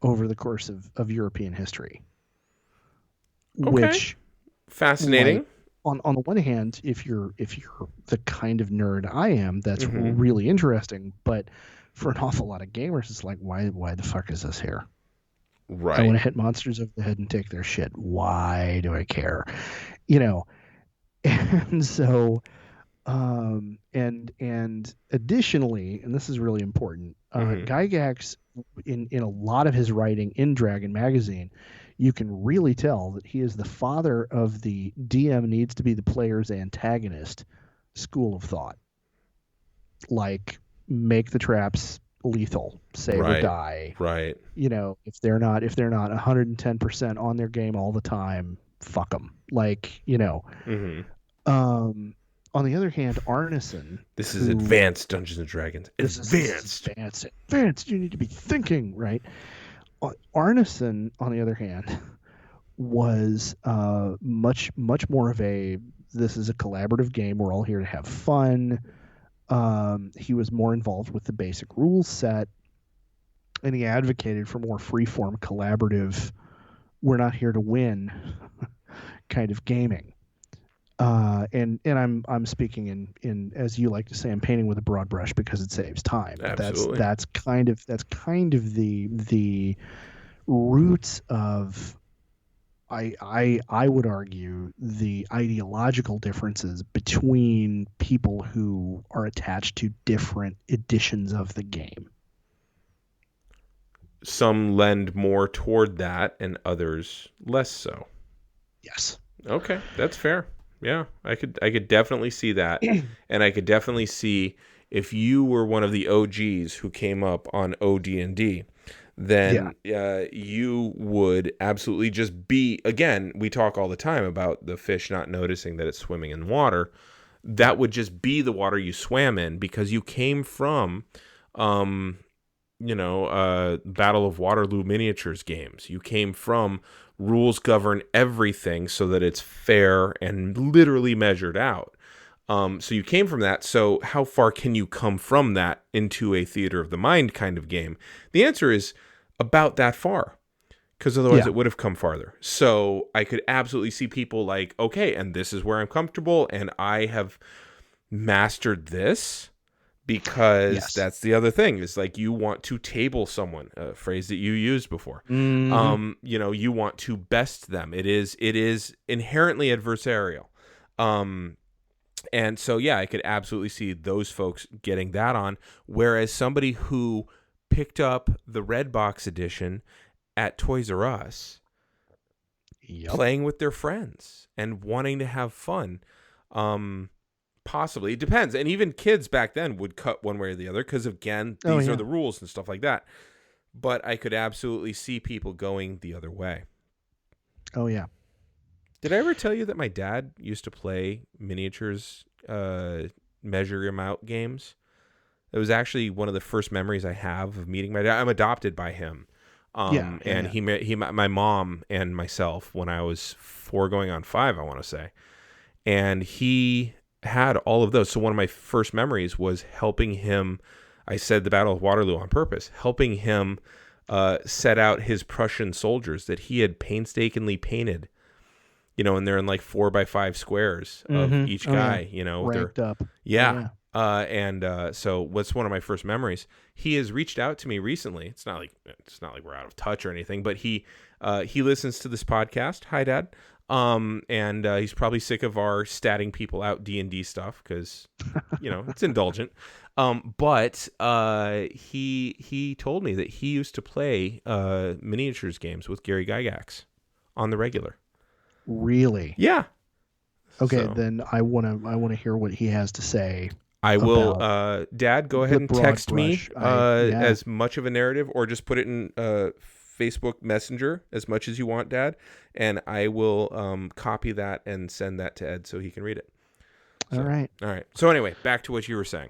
over the course of European history. Okay. Which, fascinating. Like, on the one hand, if you're the kind of nerd I am, that's really interesting. But for an awful lot of gamers, it's like, why the fuck is this here? Right. I want to hit monsters over the head and take their shit. Why do I care? And so, and additionally, and this is really important, Gygax, in a lot of his writing in Dragon Magazine, you can really tell that he is the father of the DM needs to be the player's antagonist school of thought. Like, make the traps lethal, save or die. Right. If they're not 110% on their game all the time, fuck them. Like, on the other hand, Arneson. This is advanced Dungeons and Dragons. Advanced. You need to be thinking, right? Arneson, on the other hand, was much more of a, this is a collaborative game. We're all here to have fun. He was more involved with the basic rules set, and he advocated for more freeform, collaborative, we're not here to win kind of gaming. And I'm speaking in as you like to say, I'm painting with a broad brush because it saves time. But Absolutely. that's kind of the roots of, I would argue, the ideological differences between people who are attached to different editions of the game. Some lend more toward that and others less so. Yes. Okay, that's fair. Yeah, I could definitely see that. And I could definitely see if you were one of the OGs who came up on OD&D, then you would absolutely just be, again, we talk all the time about the fish not noticing that it's swimming in water. That would just be the water you swam in because you came from Battle of Waterloo miniatures games. You came from rules govern everything so that it's fair and literally measured out. So you came from that. So how far can you come from that into a theater of the mind kind of game? The answer is about that far, because otherwise it would have come farther. So I could absolutely see people like, okay, and this is where I'm comfortable, and I have mastered this. Because that's the other thing is like you want to table someone, a phrase that you used before. Mm-hmm. You want to best them. It is inherently adversarial. And so I could absolutely see those folks getting that on. Whereas somebody who picked up the Red Box edition at Toys R Us, playing with their friends and wanting to have fun. Possibly. It depends. And even kids back then would cut one way or the other because, again, these are the rules and stuff like that. But I could absolutely see people going the other way. Oh, yeah. Did I ever tell you that my dad used to play miniatures, measure them out games? It was actually one of the first memories I have of meeting my dad. I'm adopted by him. He met my mom and myself when I was 4 going on 5, I want to say. And he had all of those. So one of my first memories was helping him. I said the Battle of Waterloo on purpose, helping him set out his Prussian soldiers that he had painstakingly painted. And they're in like 4x5 squares of each guy. Ranked up. So what's one of my first memories? He has reached out to me recently. It's not like we're out of touch or anything, but he listens to this podcast. Hi, Dad. And he's probably sick of our statting people out D&D stuff because, it's indulgent. But he told me that he used to play miniatures games with Gary Gygax on the regular. Really? Yeah. Okay, then I wanna hear what he has to say. I will, Dad, go ahead and text me as much of a narrative, or just put it in Facebook Messenger as much as you want, Dad, and I will copy that and send that to Ed so he can read it. So, all right. So anyway, back to what you were saying.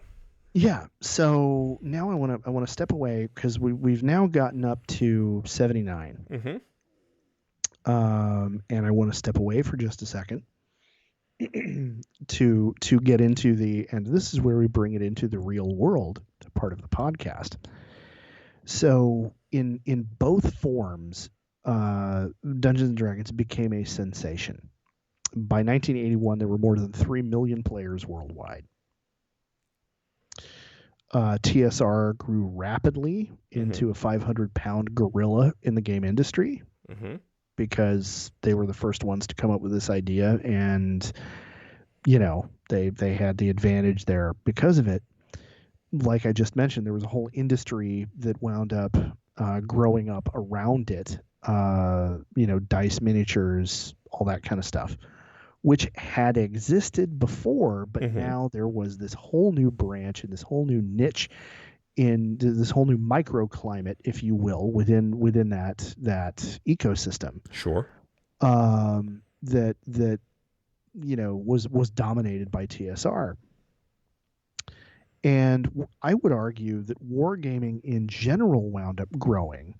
Yeah. So now I want to step away because we've now gotten up to 79. Mm-hmm. And I want to step away for just a second to get into and this is where we bring it into the real world part of the podcast. So in both forms, Dungeons and Dragons became a sensation. By 1981, there were more than 3 million players worldwide. TSR grew rapidly into a 500-pound gorilla in the game industry because they were the first ones to come up with this idea, and they had the advantage there because of it. Like I just mentioned, there was a whole industry that wound up growing up around it. Dice miniatures, all that kind of stuff, which had existed before, but now there was this whole new branch and this whole new niche in this whole new microclimate, if you will, within that ecosystem. Sure. That was dominated by TSR. And I would argue that wargaming in general wound up growing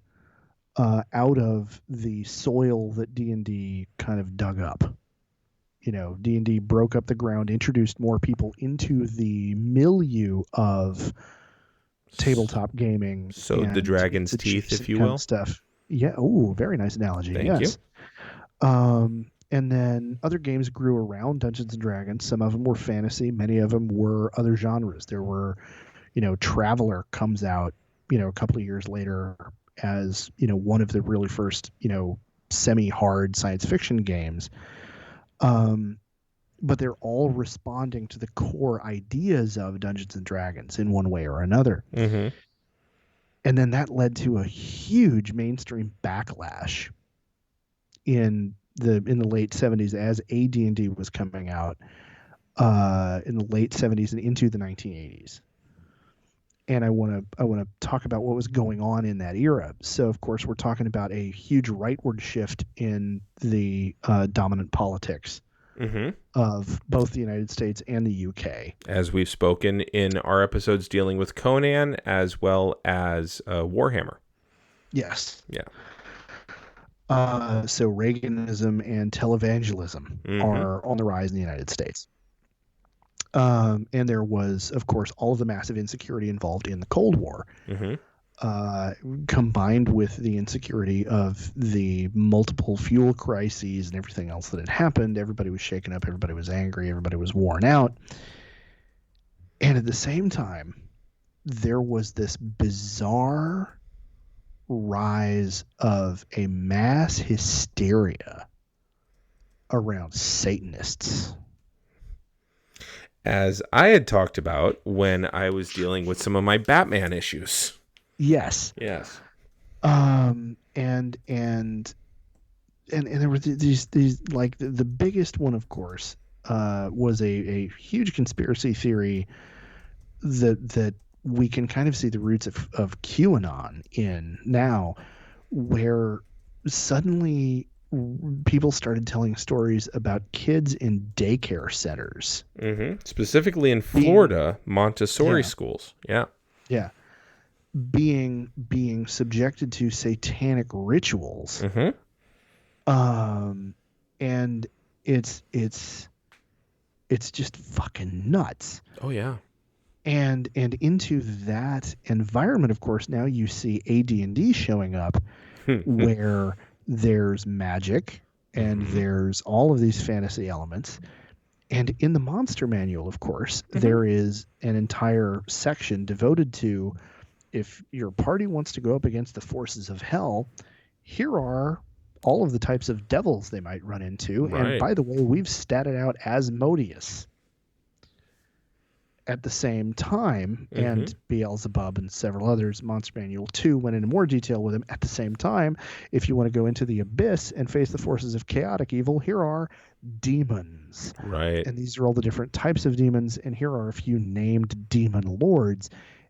out of the soil that D&D kind of dug up. D&D broke up the ground, introduced more people into the milieu of tabletop gaming Sowed the and dragon's its teeth, if adjacent you kind will. of stuff. Yeah. Oh, very nice analogy. Thank you. Yes. And then other games grew around Dungeons and Dragons. Some of them were fantasy. Many of them were other genres. There were, Traveler comes out, a couple of years later as, one of the really first, semi-hard science fiction games. But they're all responding to the core ideas of Dungeons and Dragons in one way or another. Mm-hmm. And then that led to a huge mainstream backlash in the late 70s as AD&D was coming out in the late 70s and into the 1980s. And I want to talk about what was going on in that era. So, of course, we're talking about a huge rightward shift in the dominant politics of both the United States and the UK. As we've spoken in our episodes dealing with Conan as well as Warhammer. Yes. Yeah. So Reaganism and televangelism are on the rise in the United States. And there was, of course, all of the massive insecurity involved in the Cold War, combined with the insecurity of the multiple fuel crises and everything else that had happened. Everybody was shaken up. Everybody was angry. Everybody was worn out. And at the same time, there was this bizarre rise of a mass hysteria around Satanists. As I had talked about when I was dealing with some of my Batman issues. Yes. Yes. And there were these like the biggest one, of course, was a huge conspiracy theory that we can kind of see the roots of QAnon in now, where suddenly people started telling stories about kids in daycare centers. Specifically in Florida, Montessori schools. Yeah. Yeah. Being subjected to satanic rituals. And it's just fucking nuts. Oh yeah. And into that environment, of course, now you see AD&D showing up where there's magic and there's all of these fantasy elements. And in the monster manual, of course, there is an entire section devoted to, if your party wants to go up against the forces of hell, here are all of the types of devils they might run into. Right. And by the way, we've statted out Asmodeus at the same time, and Beelzebub and several others. Monster Manual 2 went into more detail with him. At the same time, if you want to go into the abyss and face the forces of chaotic evil, here are demons. Right. And these are all the different types of demons, and here are a few named demon lords.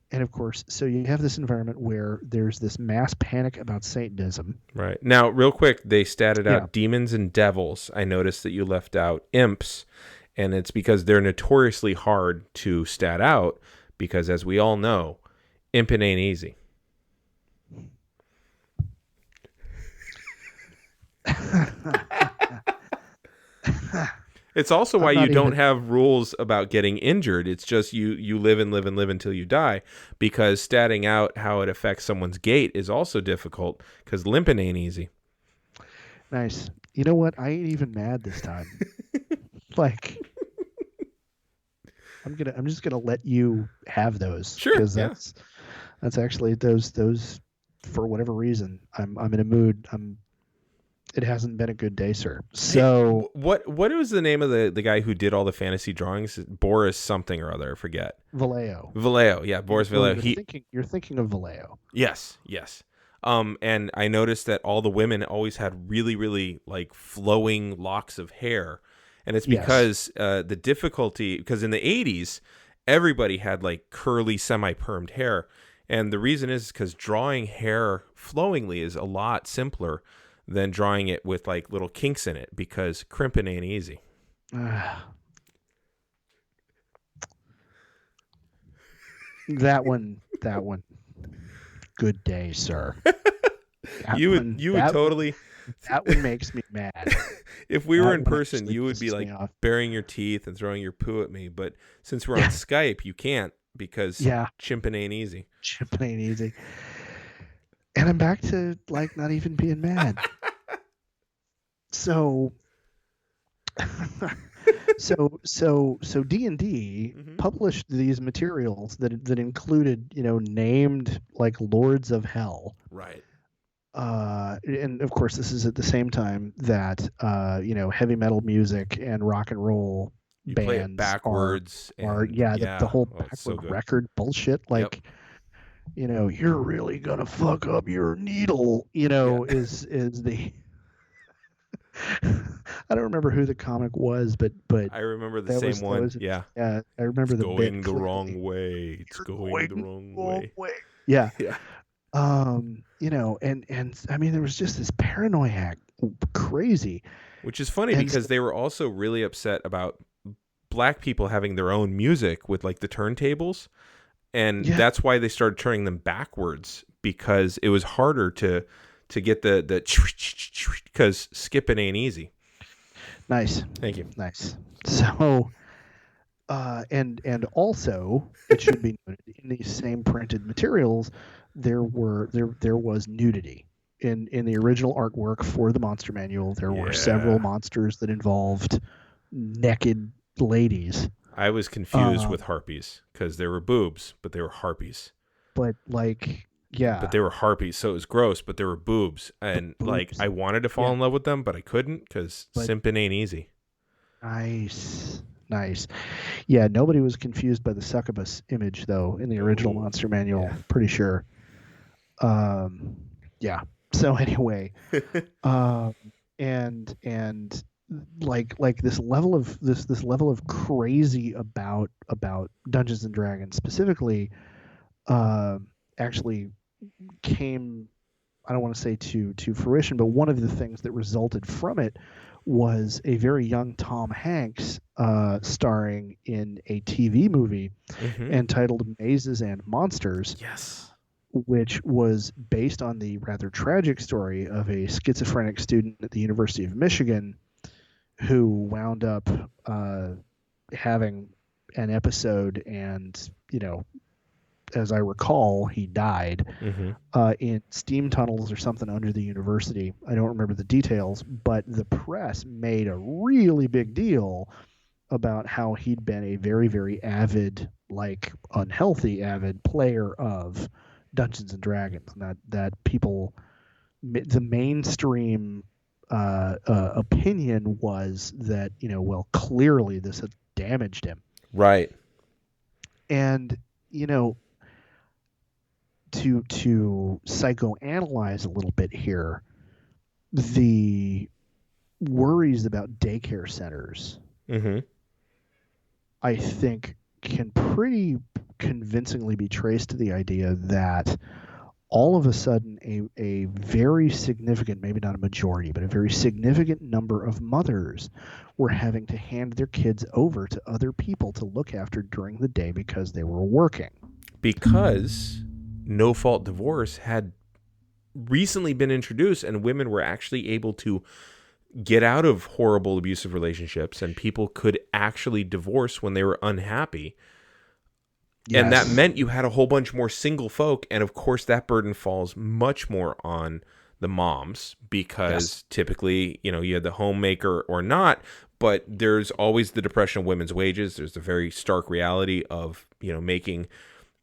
And of course, so you have this environment where there's this mass panic about Satanism. Right. Now, real quick, they statted out demons and devils. I noticed that you left out imps. And it's because they're notoriously hard to stat out because, as we all know, imping ain't easy. It's also why you don't have rules about getting injured. It's just you live and live and live until you die, because statting out how it affects someone's gait is also difficult because limping ain't easy. Nice. You know what? I ain't even mad this time. Like, I'm just gonna let you have those. Sure. Because that's actually those for whatever reason I'm in a mood. It hasn't been a good day, sir. So hey, what was the name of the guy who did all the fantasy drawings? Boris something or other, I forget. Vallejo. Yeah, Boris Vallejo. You're thinking of Vallejo. Yes. And I noticed that all the women always had really, really like flowing locks of hair. And it's because the difficulty, because in the 80s, everybody had like curly, semi-permed hair. And the reason is because drawing hair flowingly is a lot simpler than drawing it with like little kinks in it, because crimping ain't easy. That one. Good day, sir. That one, you would totally. that one makes me mad. If we were That in one person, actually you would be pisses me like off. baring your teeth and throwing your poo at me. But since we're on Skype, you can't because Yeah, chimping ain't easy. chipping ain't easy. And I'm back to like not even being mad. So so D&D Hmm. published these materials that included, named like lords of hell. Right. And of course this is at the same time that heavy metal music and rock and roll You play it bands are backwards, are and yeah, the yeah, whole oh, it's so backward good. record bullshit, Yep. like, you're really gonna fuck up your needle, Yeah. is the I don't remember who the comic was, but I remember the that same was that one. was Yeah. yeah, I It's remember the bit going the clearly. wrong way. It's You're going going the the wrong wrong way. way. Yeah. Yeah. And I mean there was just this paranoia crazy. Which is funny And because they were also really upset about black people having their own music with like the turntables. And yeah, that's why they started turning them backwards, because it was harder to get the because skipping ain't easy. nice. Thank you. Nice. So and also it should be noted in these same printed materials there was nudity in the original artwork for the monster manual. There were several Yeah. monsters that involved naked ladies. I was confused with harpies because there were boobs, but they were harpies. But like, But yeah, they were harpies, so it was gross, but there were boobs. the And like boobs. I wanted to fall Yeah, in love with them, but I couldn't because but simping ain't easy. nice. Yeah, nobody was confused by the succubus image though in the original No. monster Yeah. manual. Pretty sure. Um, yeah. So anyway, um, and like this level of crazy about Dungeons and Dragons specifically, uh, actually came, I don't want to say to fruition, but one of the things that resulted from it was a very young Tom Hanks starring in a TV movie Hmm. entitled Mazes and Monsters, Yes. which was based on the rather tragic story of a schizophrenic student at the University of Michigan who wound up having an episode, and as I recall, he died Hmm. in steam tunnels or something under the university. I don't remember the details, but the press made a really big deal about how he'd been a very, very avid, like unhealthy avid player of Dungeons and Dragons, and that people, the mainstream opinion was that well, clearly this had damaged him, Right. and you know to psychoanalyze a little bit here, the worries about daycare centers, Hmm. I think, can pretty convincingly be traced to the idea that all of a sudden a very significant, maybe not a majority, but a very significant number of mothers were having to hand their kids over to other people to look after during the day because they were working. Because no fault divorce had recently been introduced, and women were actually able to get out of horrible abusive relationships, and people could actually divorce when they were unhappy. And that Yes. meant you had a whole bunch more single folk, and of course that burden falls much more on the moms, because Yes. typically, you had the homemaker or not, but there's always the depression of women's wages. There's the very stark reality of making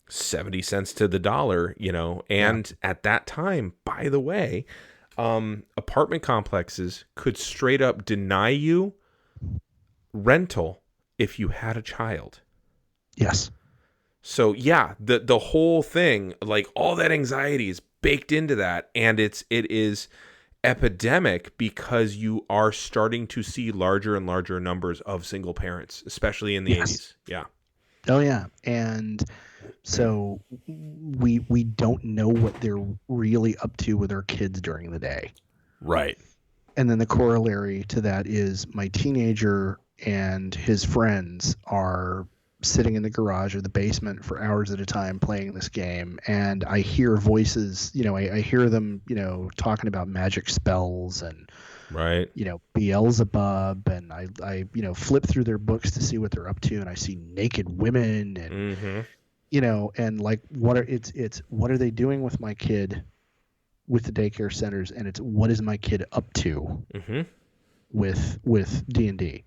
70 cents to the dollar, Yeah. and at that time, by the way, apartment complexes could straight up deny you rental if you had a child. Yes. So yeah, the whole thing, like all that anxiety is baked into that, and it is epidemic because you are starting to see larger and larger numbers of single parents, especially in the Yes. 80s. Yeah. Oh yeah. And so we don't know what they're really up to with their kids during the day. Right. And then the corollary to that is my teenager and his friends are sitting in the garage or the basement for hours at a time playing this game, and I hear voices, I hear them, talking about magic spells and, Right. Beelzebub, and I flip through their books to see what they're up to, and I see naked women, and, Mm-hmm. and like, what are they doing with my kid with the daycare centers, and it's what is my kid up to Mm-hmm. with D&D.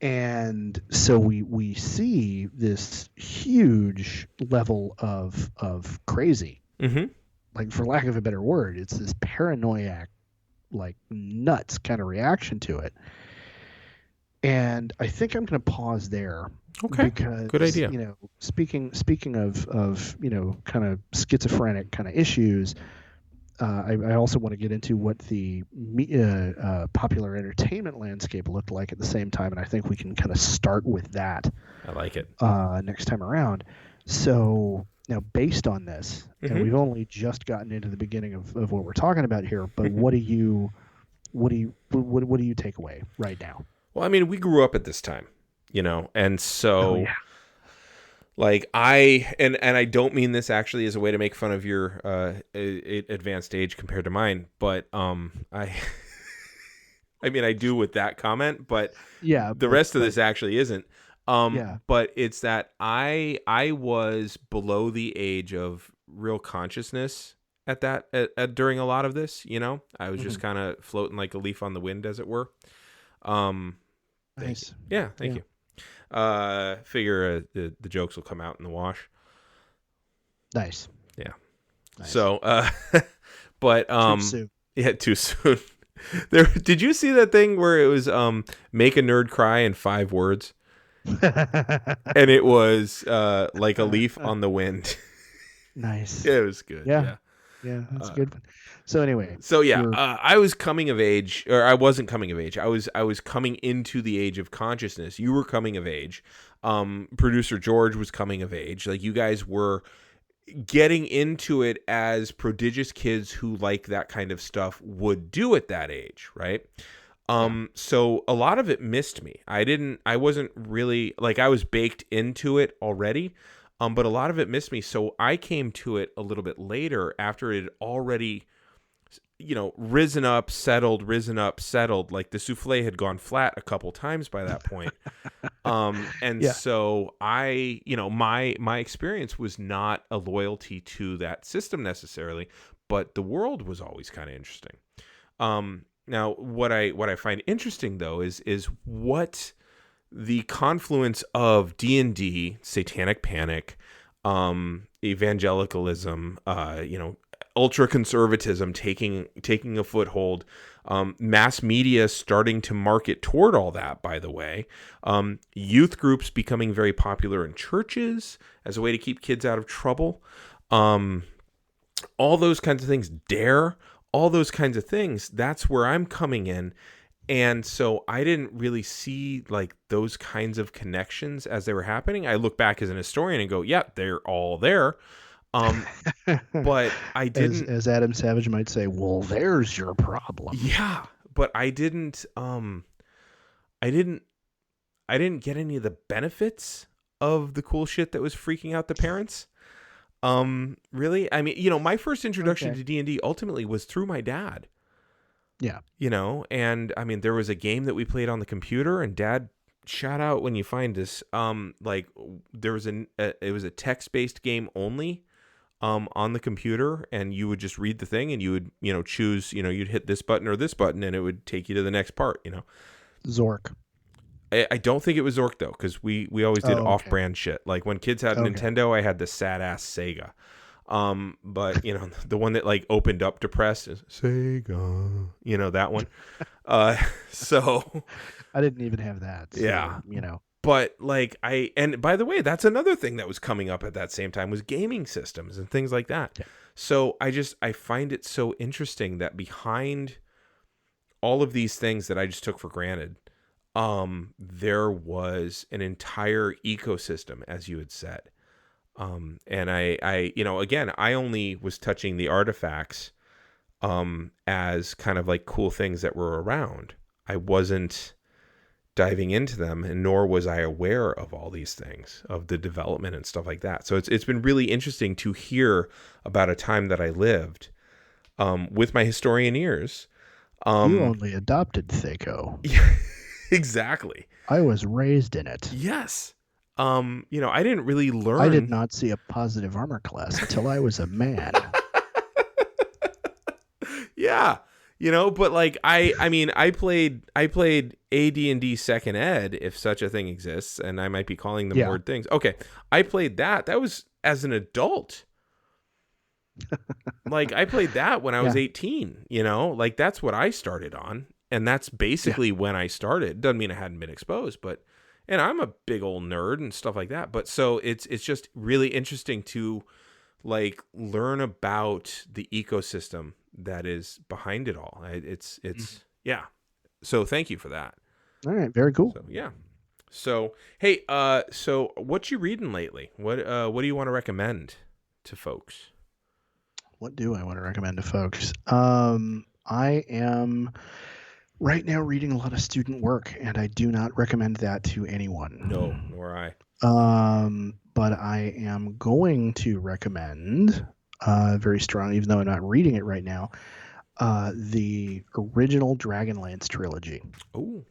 And so we see this huge level of crazy, Mm-hmm. like, for lack of a better word, it's this paranoiac, like, nuts kind of reaction to it. And I think I'm going to pause there Okay. because, Good idea. speaking of kind of schizophrenic kind of issues, I also want to get into what the popular entertainment landscape looked like at the same time, and I think we can kind of start with that I like it. next time around. So now, based on this, and Mm-hmm. we've only just gotten into the beginning of what we're talking about here, but what do you take away right now? Well, I mean, we grew up at this time, and so Oh yeah. like and I don't mean this actually as a way to make fun of your advanced age compared to mine, but I I mean, I do with that comment, but Yeah. the rest of this actually isn't. Yeah. But it's that I was below the age of real consciousness during a lot of this, I was just kind of floating like a leaf on the wind, as it were. Nice. Yeah, thank you. Figure the jokes will come out in the wash. Nice. Yeah. Nice. So, but Too soon. yeah, too soon. Did you see that thing where it was make a nerd cry in 5 words? And it was like a leaf on the wind. Nice. It was good. Yeah, that's a good one. So anyway, so yeah, I was coming of age, or I wasn't coming of age. I was coming into the age of consciousness. You were coming of age. Producer George was coming of age. Like, you guys were getting into it as prodigious kids who like that kind of stuff would do at that age, right? So a lot of it missed me. I wasn't really, like, I was baked into it already. But a lot of it missed me. So I came to it a little bit later, after it had already, risen up, settled. Like, the souffle had gone flat a couple times by that point. So I, my experience was not a loyalty to that system necessarily, but the world was always kind of interesting. Now what I find interesting though is what the confluence of D&D, satanic panic, evangelicalism, ultra conservatism taking a foothold, mass media starting to market toward all that, by the way, youth groups becoming very popular in churches as a way to keep kids out of trouble, all those kinds of things, all those kinds of things, that's where I'm coming in. And so I didn't really see like those kinds of connections as they were happening. I look back as an historian and go, yeah, they're all there. But I didn't, as Adam Savage might say, well, there's your problem. Yeah, but I didn't get any of the benefits of the cool shit that was freaking out the parents. Really? I mean, my first introduction to D&D ultimately was through my dad. Yeah. And I mean, there was a game that we played on the computer, and Dad, shout out when you find this. Like, there was it was a text-based game only, on the computer, and you would just read the thing, and you would, choose, you'd hit this button or this button, and it would take you to the next part. Zork. I don't think it was Zork though, because we always did off-brand shit. Like, when kids had Nintendo, I had the sad-ass Sega. But the one that like opened up to press is Sega, that one. So I didn't even have that. So, yeah. But like and by the way, that's another thing that was coming up at that same time, was gaming systems and things like that. Yeah. So I find it so interesting that behind all of these things that I just took for granted, there was an entire ecosystem, as you had said. And I again, I only was touching the artifacts, as kind of like cool things that were around. I wasn't diving into them, and nor was I aware of all these things, of the development and stuff like that. So it's been really interesting to hear about a time that I lived with my historian ears. You only adopted THAC0. Yeah, exactly. I was raised in it. Yes. I didn't really learn. I did not see a positive armor class until I was a man. Yeah. But like I played AD&D second ed, if such a thing exists, and I might be calling them weird things. Okay. I played that. That was as an adult. Like I played that when I was 18, like that's what I started on. And that's basically when I started. Doesn't mean I hadn't been exposed, and I'm a big old nerd and stuff like that. But so it's just really interesting to like learn about the ecosystem that is behind it all. It's yeah. So thank you for that. All right, very cool. So, yeah. So hey, so what you reading lately? What do you want to recommend to folks? What do I want to recommend to folks? I am right now reading a lot of student work, and I do not recommend that to anyone. No, nor I. But I am going to recommend very strong, even though I'm not reading it right now, the original Dragonlance trilogy. Oh.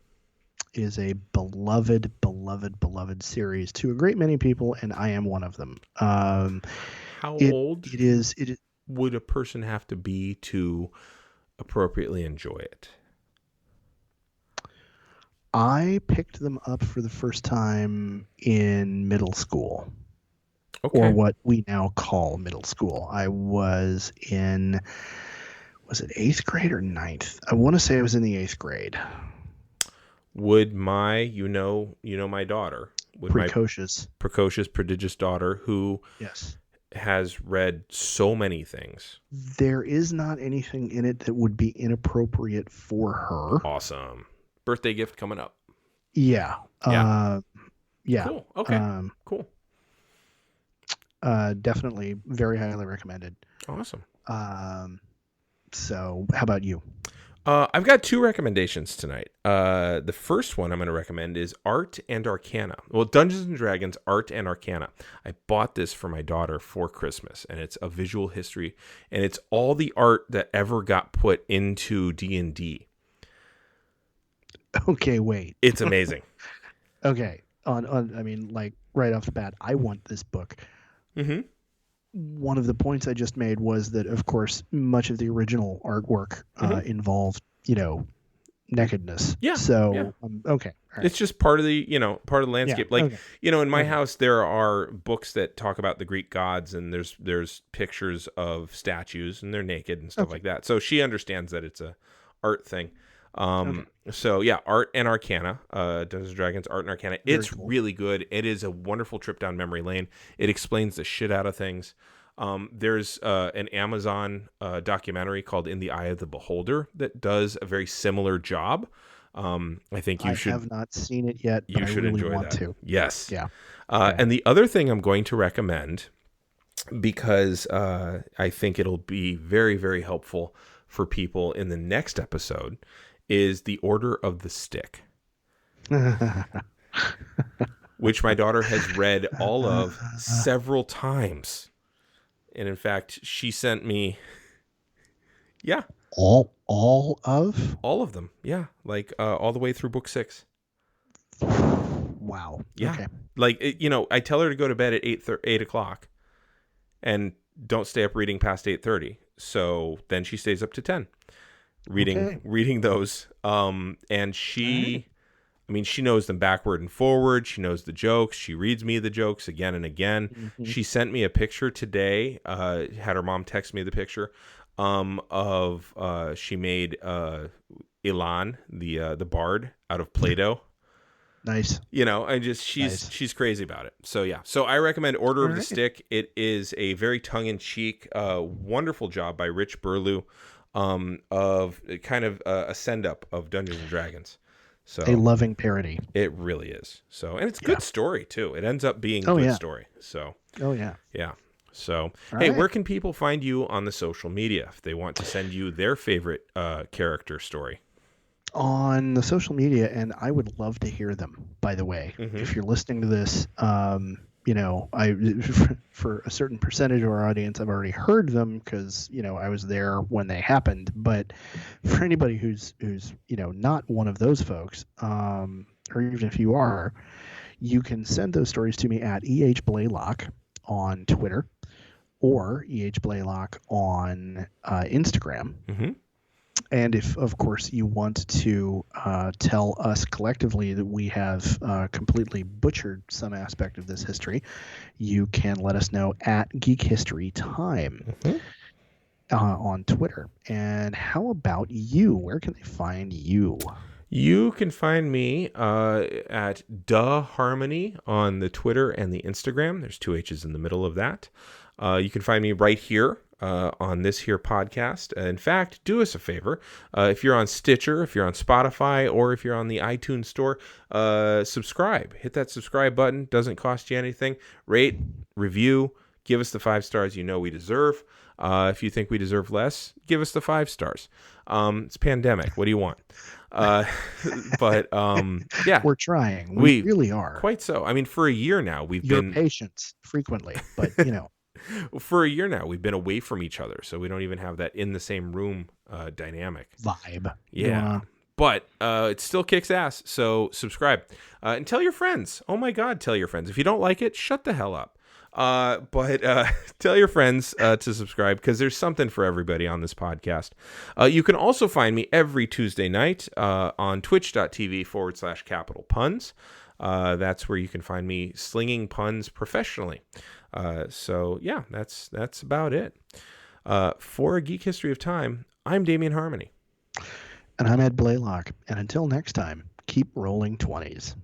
Is a beloved series to a great many people, and I am one of them. How old it is would a person have to be to appropriately enjoy it? I picked them up for the first time in middle school. Okay. Or what we now call middle school. I was it 8th grade or 9th? I want to say I was in the 8th grade. Would my, my daughter, precocious, prodigious daughter who has read so many things. There is not anything in it that would be inappropriate for her. Awesome. Birthday gift coming up. Yeah. Yeah. Yeah. Cool. Okay. Cool. Definitely very highly recommended. Awesome. So how about you? I've got 2 recommendations tonight. The first one I'm going to recommend is Art and Arcana. Well, Dungeons and Dragons, Art and Arcana. I bought this for my daughter for Christmas, and it's a visual history, and it's all the art that ever got put into D&D. Okay, wait. It's amazing. Okay. I mean, like right off the bat, I want this book. Mm-hmm. One of the points I just made was that, of course, much of the original artwork involved, nakedness. Yeah. So, okay. Right. It's just part of the, part of the landscape. Yeah, like, in my house, there are books that talk about the Greek gods, and there's pictures of statues, and they're naked and stuff like that. So she understands that it's a art thing. So yeah, Art and Arcana, Dungeons and Dragons, Art and Arcana. It's cool. Really good. It is a wonderful trip down memory lane. It explains the shit out of things. There's an Amazon documentary called In the Eye of the Beholder that does a very similar job. I think you should. I have not seen it yet, but you should really enjoy want that. to. Yes. Yeah. And the other thing I'm going to recommend, because I think it'll be very, very helpful for people in the next episode, is The Order of the Stick, which my daughter has read all of several times. And in fact, she sent me, all of them. Yeah. Like all the way through book 6. Wow. Yeah. Okay. Like, I tell her to go to bed at 8 o'clock and don't stay up reading past 8:30. So then she stays up to 10 reading those. And she, she knows them backward and forward. She knows the jokes. She reads me the jokes again and again. Mm-hmm. She sent me a picture today. Had her mom text me the picture of she made Ilan, the bard, out of Play-Doh. Nice. She's crazy about it. So yeah. So I recommend Order of the Stick. It is a very tongue-in-cheek, wonderful job by Rich Burlew, of kind of a send-up of Dungeons and Dragons. So a loving parody. It really is. So, and it's a good story too. It ends up being a good story. So. Yeah. So, where can people find you on the social media if they want to send you their favorite character story? on the social media, and I would love to hear them, by the way. Mm-hmm. If you're listening to this, I for a certain percentage of our audience, I've already heard them because, I was there when they happened. But for anybody who's not one of those folks, or even if you are, you can send those stories to me at ehblaylock on Twitter or ehblaylock on Instagram. Mm-hmm. And if, of course, you want to tell us collectively that we have completely butchered some aspect of this history, you can let us know at Geek History Time Mm-hmm. On Twitter. And how about you? Where can they find you? You can find me at Harmony on the Twitter and the Instagram. There's 2 H's in the middle of that. You can find me right here on this here podcast. In fact, do us a favor. If you're on Stitcher, if you're on Spotify, or if you're on the iTunes store, subscribe. Hit that subscribe button. Doesn't cost you anything. Rate, review, give us the 5 stars you know we deserve. If you think we deserve less, give us the 5 stars. It's pandemic. What do you want? But yeah, we're trying. We really are. Quite so. I mean, for a year now, we've Your been patience frequently, but for a year now, we've been away from each other, so we don't even have that in the same room dynamic vibe. Yeah. But it still kicks ass. So subscribe and tell your friends. Oh my God, tell your friends. If you don't like it, shut the hell up. But tell your friends to subscribe because there's something for everybody on this podcast. You can also find me every Tuesday night on twitch.tv/capital puns. That's where you can find me slinging puns professionally. So yeah, that's about it. For A Geek History of Time, I'm Damian Harmony. And I'm Ed Blaylock. And until next time, keep rolling 20s.